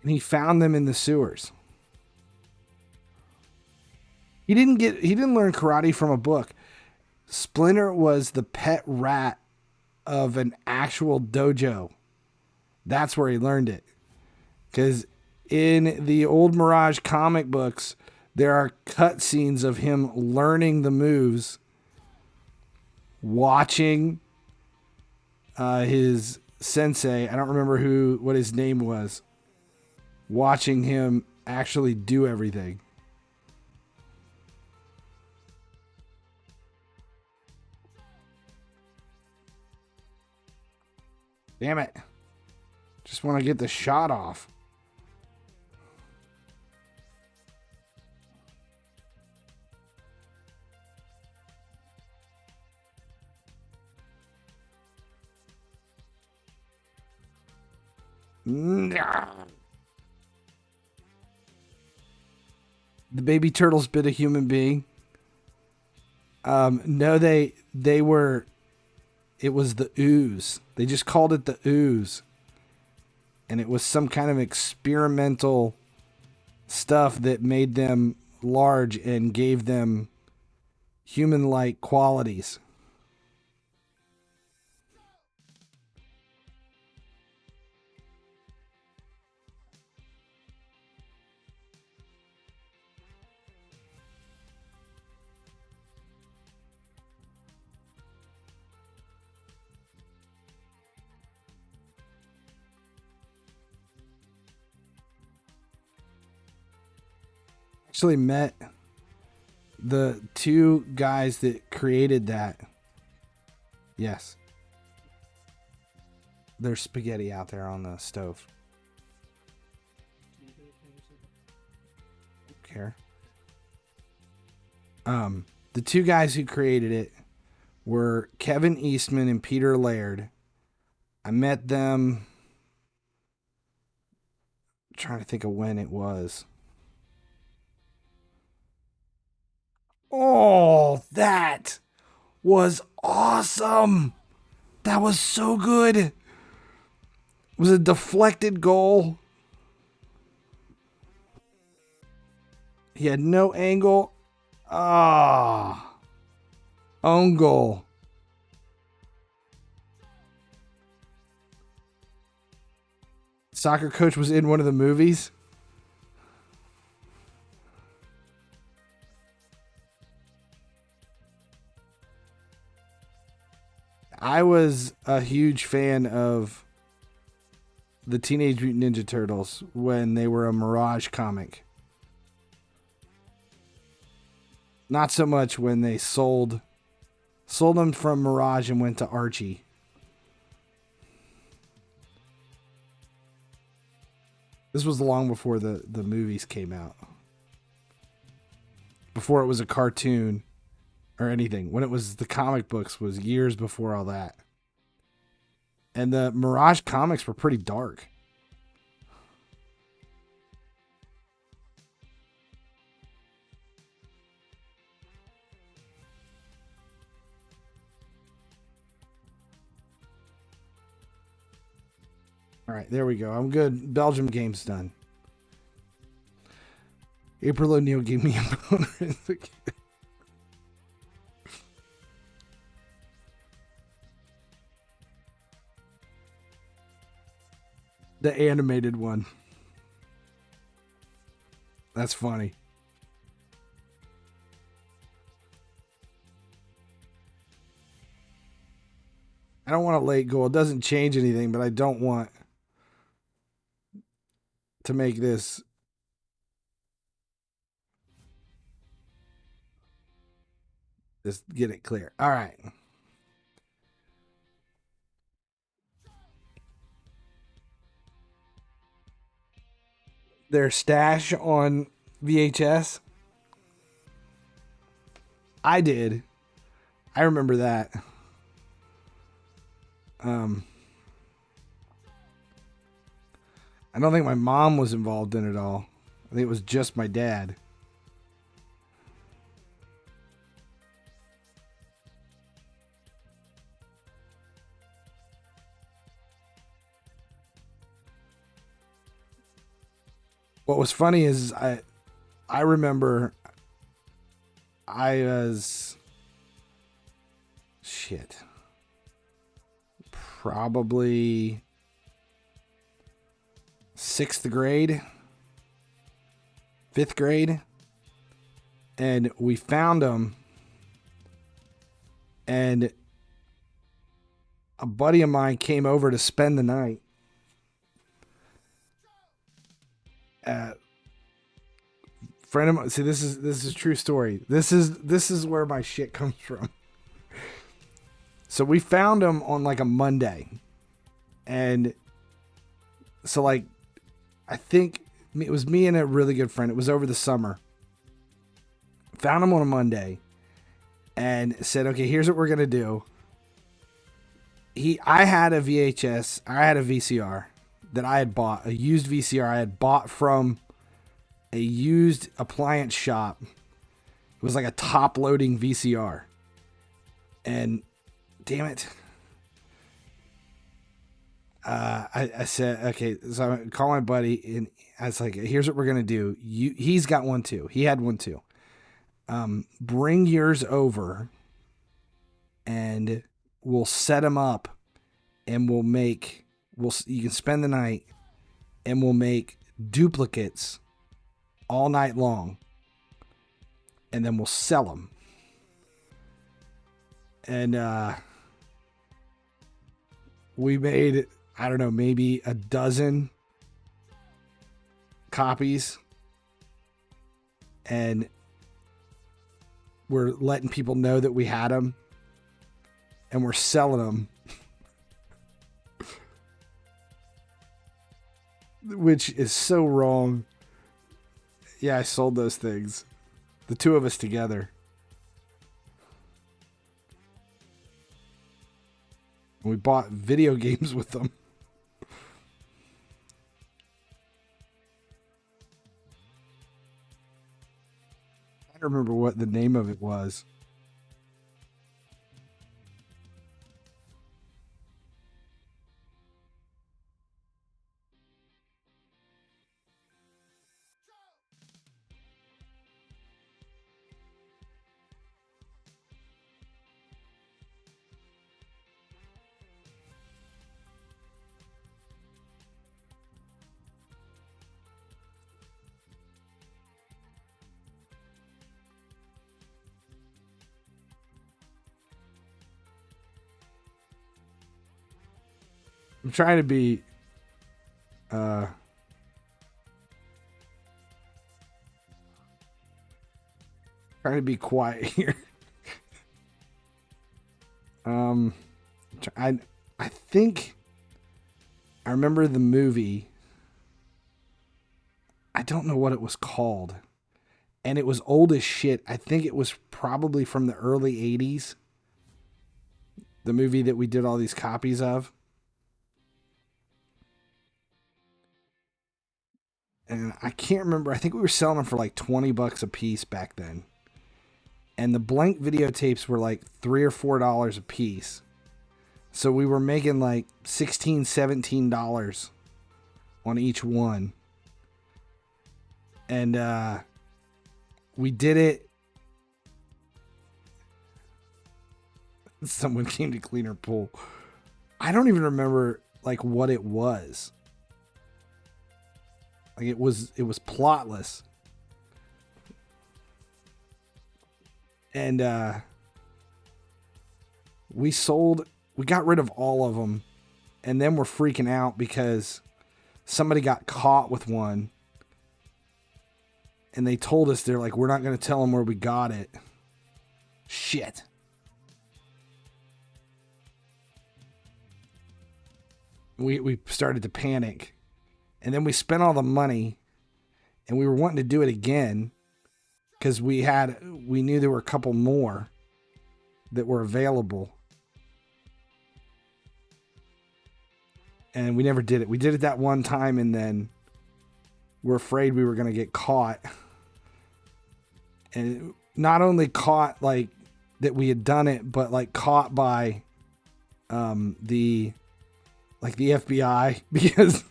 And he found them in the sewers. He didn't learn karate from a book. Splinter was the pet rat of an actual dojo. That's where he learned it. Because in the old Mirage comic books, there are cutscenes of him learning the moves, watching his sensei, I don't remember what his name was, watching him actually do everything. Damn it. Just want to get the shot off. The baby turtle's been a human being. No, they were. It was the ooze. They just called it the ooze. And it was some kind of experimental stuff that made them large and gave them human-like qualities. Actually met the two guys that created that. Yes. There's spaghetti out there on the stove. Don't care. The two guys who created it were Kevin Eastman and Peter Laird. I met them. I'm trying to think of when it was. Oh, that was awesome. That was so good. It was a deflected goal. He had no angle. Ah. Own goal. Soccer coach was in one of the movies. I was a huge fan of the Teenage Mutant Ninja Turtles when they were a Mirage comic. Not so much when they sold them from Mirage and went to Archie. This was long before the movies came out. Before it was a cartoon or anything. When it was the comic books was years before all that. And the Mirage comics were pretty dark. All right, there we go. I'm good. Belgium game's done. April O'Neil gave me a boner as a kid. The animated one. That's funny. I don't want a late goal. It doesn't change anything, but I don't want to make this. Just get it clear. All right. Their stash on VHS. I did. I remember that. I don't think my mom was involved in it all. I think it was just my dad. What was funny is I remember I was probably 6th grade, 5th grade, and we found them, and a buddy of mine came over to spend the night. Friend of mine, see, this is a true story. This is where my shit comes from. So we found him on like a Monday, and so like I think it was me and a really good friend. It was over the summer. Found him on a Monday, and said, "Okay, here's what we're gonna do." I had a VHS, I had a VCR that I had bought, a used VCR I had bought from a used appliance shop. It was like a top-loading VCR. And damn it. I said, okay, so I call my buddy, and I was like, here's what we're going to do. He's got one too. He had one too. Bring yours over, and we'll set them up, and you can spend the night, and we'll make duplicates all night long, and then we'll sell them. And we made, I don't know, maybe a dozen copies, and we're letting people know that we had them, and we're selling them. Which is so wrong. Yeah, I sold those things. The two of us together. We bought video games with them. I don't remember what the name of it was. I'm trying to be trying to be quiet here. I think I remember the movie. I don't know what it was called. And it was old as shit. I think it was probably from the early 80s. The movie that we did all these copies of. And I can't remember. I think we were selling them for like $20 a piece back then. And the blank videotapes were like $3 or $4 a piece. So we were making like $16, $17 on each one. And we did it. Someone came to clean her pool. I don't even remember like what it was. Like it was plotless. And we got rid of all of them, and then we're freaking out because somebody got caught with one, and they told us, they're like, we're not going to tell them where we got it. Shit. We started to panic, and then we spent all the money, and we were wanting to do it again because we knew there were a couple more that were available. And we never did it. We did it that one time, and then we're afraid we were going to get caught. And not only caught, like, that we had done it, but, like, caught by the FBI because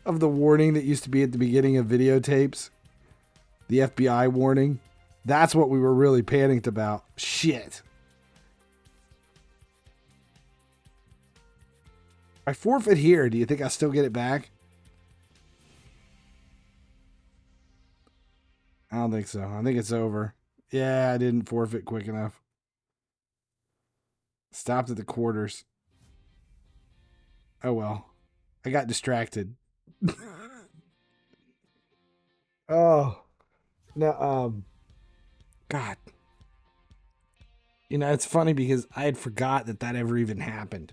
of the warning that used to be at the beginning of videotapes. The FBI warning. That's what we were really panicked about. Shit. I forfeit here. Do you think I still get it back? I don't think so. I think it's over. Yeah, I didn't forfeit quick enough. Stopped at the quarters. Oh well. I got distracted. Oh. No, God. You know, it's funny because I had forgot that ever even happened.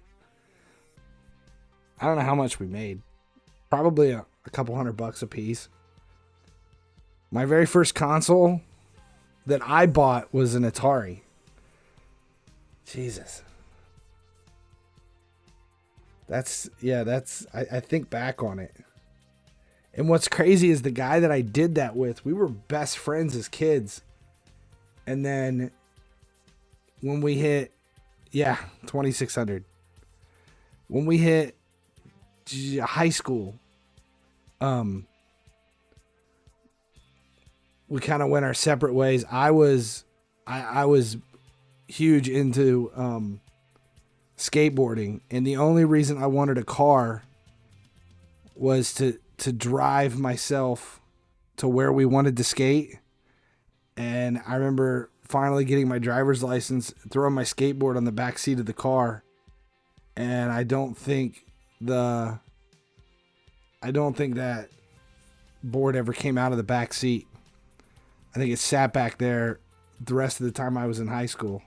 I don't know how much we made. Probably a couple $100 a piece. My very first console that I bought was an Atari. Jesus. I think back on it. And what's crazy is the guy that I did that with, we were best friends as kids. And then when we hit, 2,600. When we hit high school, we kind of went our separate ways. I was huge into skateboarding, and the only reason I wanted a car was to drive myself to where we wanted to skate. And I remember finally getting my driver's license, throwing my skateboard on the back seat of the car, and I don't think that board ever came out of the back seat. I think it sat back there the rest of the time I was in high school.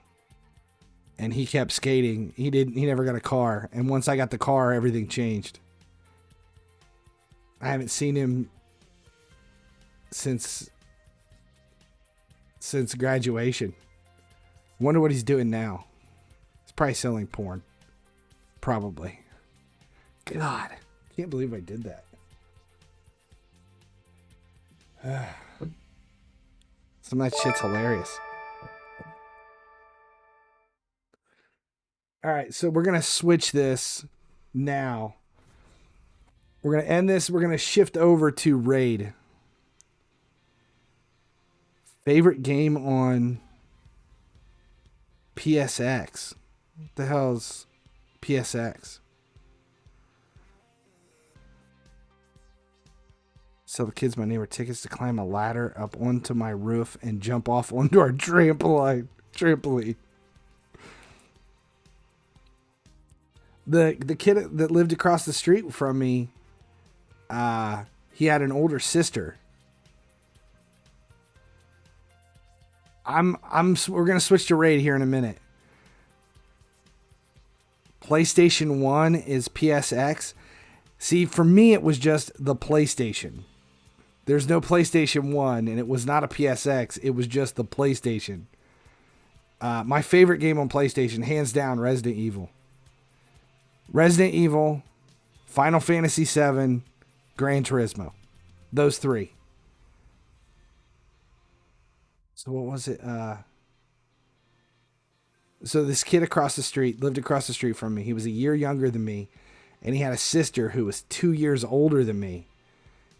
And he kept skating. He never got a car. And once I got the car, everything changed. I haven't seen him since graduation. Wonder what he's doing now. He's probably selling porn. Probably. God, can't believe I did that. Some of that shit's hilarious. All right, so we're going to switch this now. We're going to end this. We're going to shift over to Raid. Favorite game on PSX? What the hell's PSX? Sell the kids my neighbor tickets to climb a ladder up onto my roof and jump off onto our trampoline. The kid that lived across the street from me, he had an older sister. We're gonna switch to Raid here in a minute. PlayStation 1 is PSX. See, for me, it was just the PlayStation. There's no PlayStation 1, and it was not a PSX. It was just the PlayStation. My favorite game on PlayStation, hands down, Resident Evil. Resident Evil, Final Fantasy VII, Gran Turismo. Those three. So what was it? So this kid lived across the street from me. He was a year younger than me, and he had a sister who was 2 years older than me.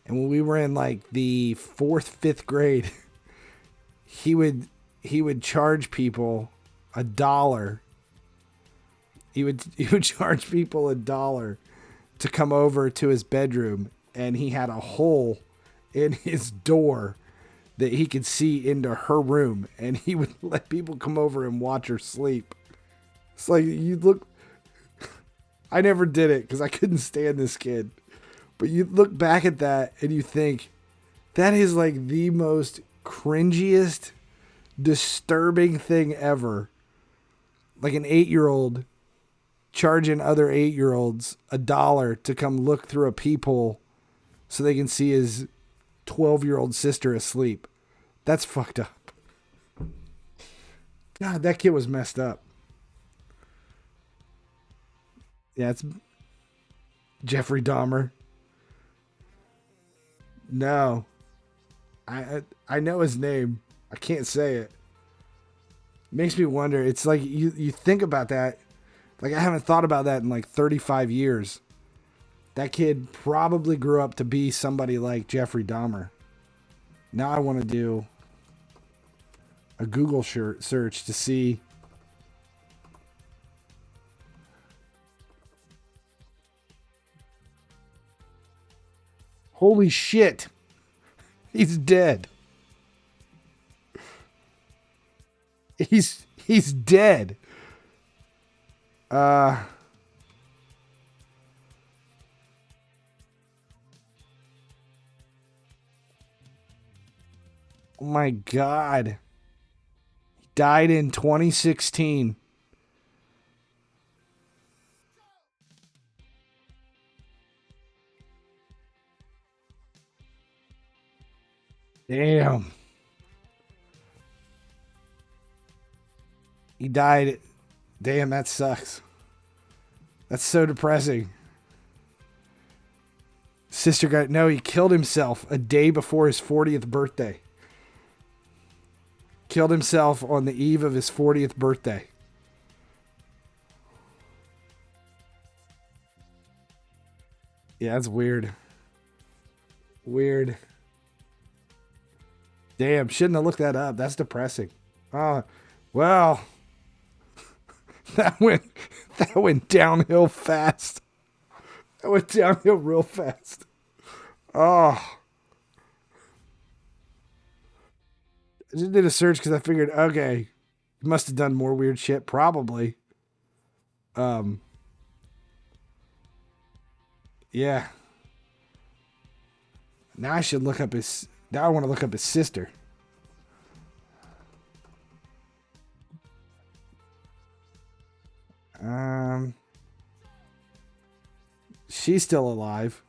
And when we were in like the 4th, 5th grade, he would charge people $1. He would charge people $1 to come over to his bedroom, and he had a hole in his door that he could see into her room, and he would let people come over and watch her sleep. It's like, you look, I never did it because I couldn't stand this kid. But you look back at that and you think, that is like the most cringiest, disturbing thing ever. Like an 8-year-old charging other 8-year-olds $1 to come look through a peephole so they can see his 12-year-old sister asleep. That's fucked up. God, that kid was messed up. Yeah, it's Jeffrey Dahmer. No. I know his name. I can't say it. Makes me wonder. It's like you think about that. Like, I haven't thought about that in like 35 years. That kid probably grew up to be somebody like Jeffrey Dahmer. Now I want to do a Google search to see. Holy shit. He's dead. He's dead. Oh my God. He died in 2016. Damn. He died. Damn, that sucks. That's so depressing. Sister got... No, he killed himself a day before his 40th birthday. Killed himself on the eve of his 40th birthday. Yeah, that's weird. Weird. Damn, shouldn't have looked that up. That's depressing. Well, that went downhill fast. That went downhill real fast. Oh. I just did a search because I figured, okay, he must have done more weird shit, probably. Yeah. Now I should look up his... Now I want to look up his sister. She's still alive.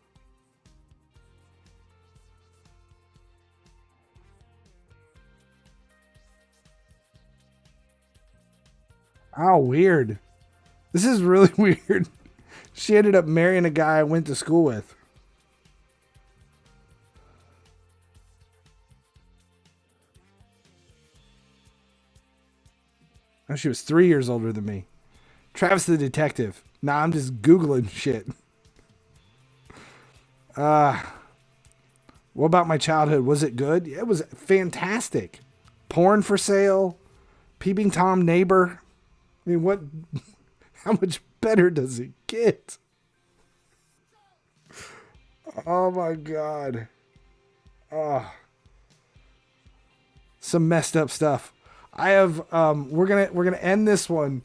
Oh, weird. This is really weird. She ended up marrying a guy I went to school with. Oh, she was 3 years older than me. Travis the detective. Nah, I'm just Googling shit. What about my childhood? Was it good? It was fantastic. Porn for sale. Peeping Tom neighbor. I mean, what? How much better does it get? Oh my God. Oh. Some messed up stuff. I have we're gonna end this one.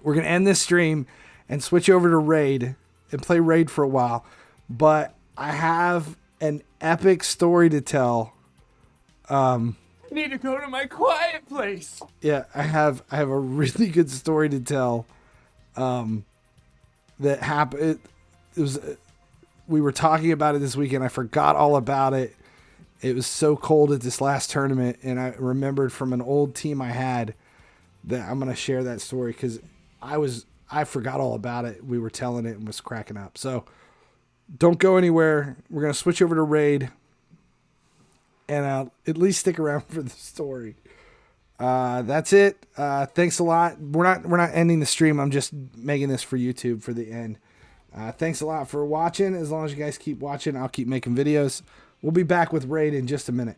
We're gonna end this stream and switch over to Raid and play Raid for a while. But I have an epic story to tell. I need to go to my quiet place. Yeah, I have a really good story to tell. That happened. It was we were talking about it this weekend. I forgot all about it. It was so cold at this last tournament, and I remembered from an old team I had that I'm gonna share that story because I forgot all about it. We were telling it and was cracking up. So don't go anywhere. We're gonna switch over to Raid, and I'll at least stick around for the story. That's it. Thanks a lot. We're not ending the stream. I'm just making this for YouTube for the end. Thanks a lot for watching. As long as you guys keep watching, I'll keep making videos. We'll be back with Raid in just a minute.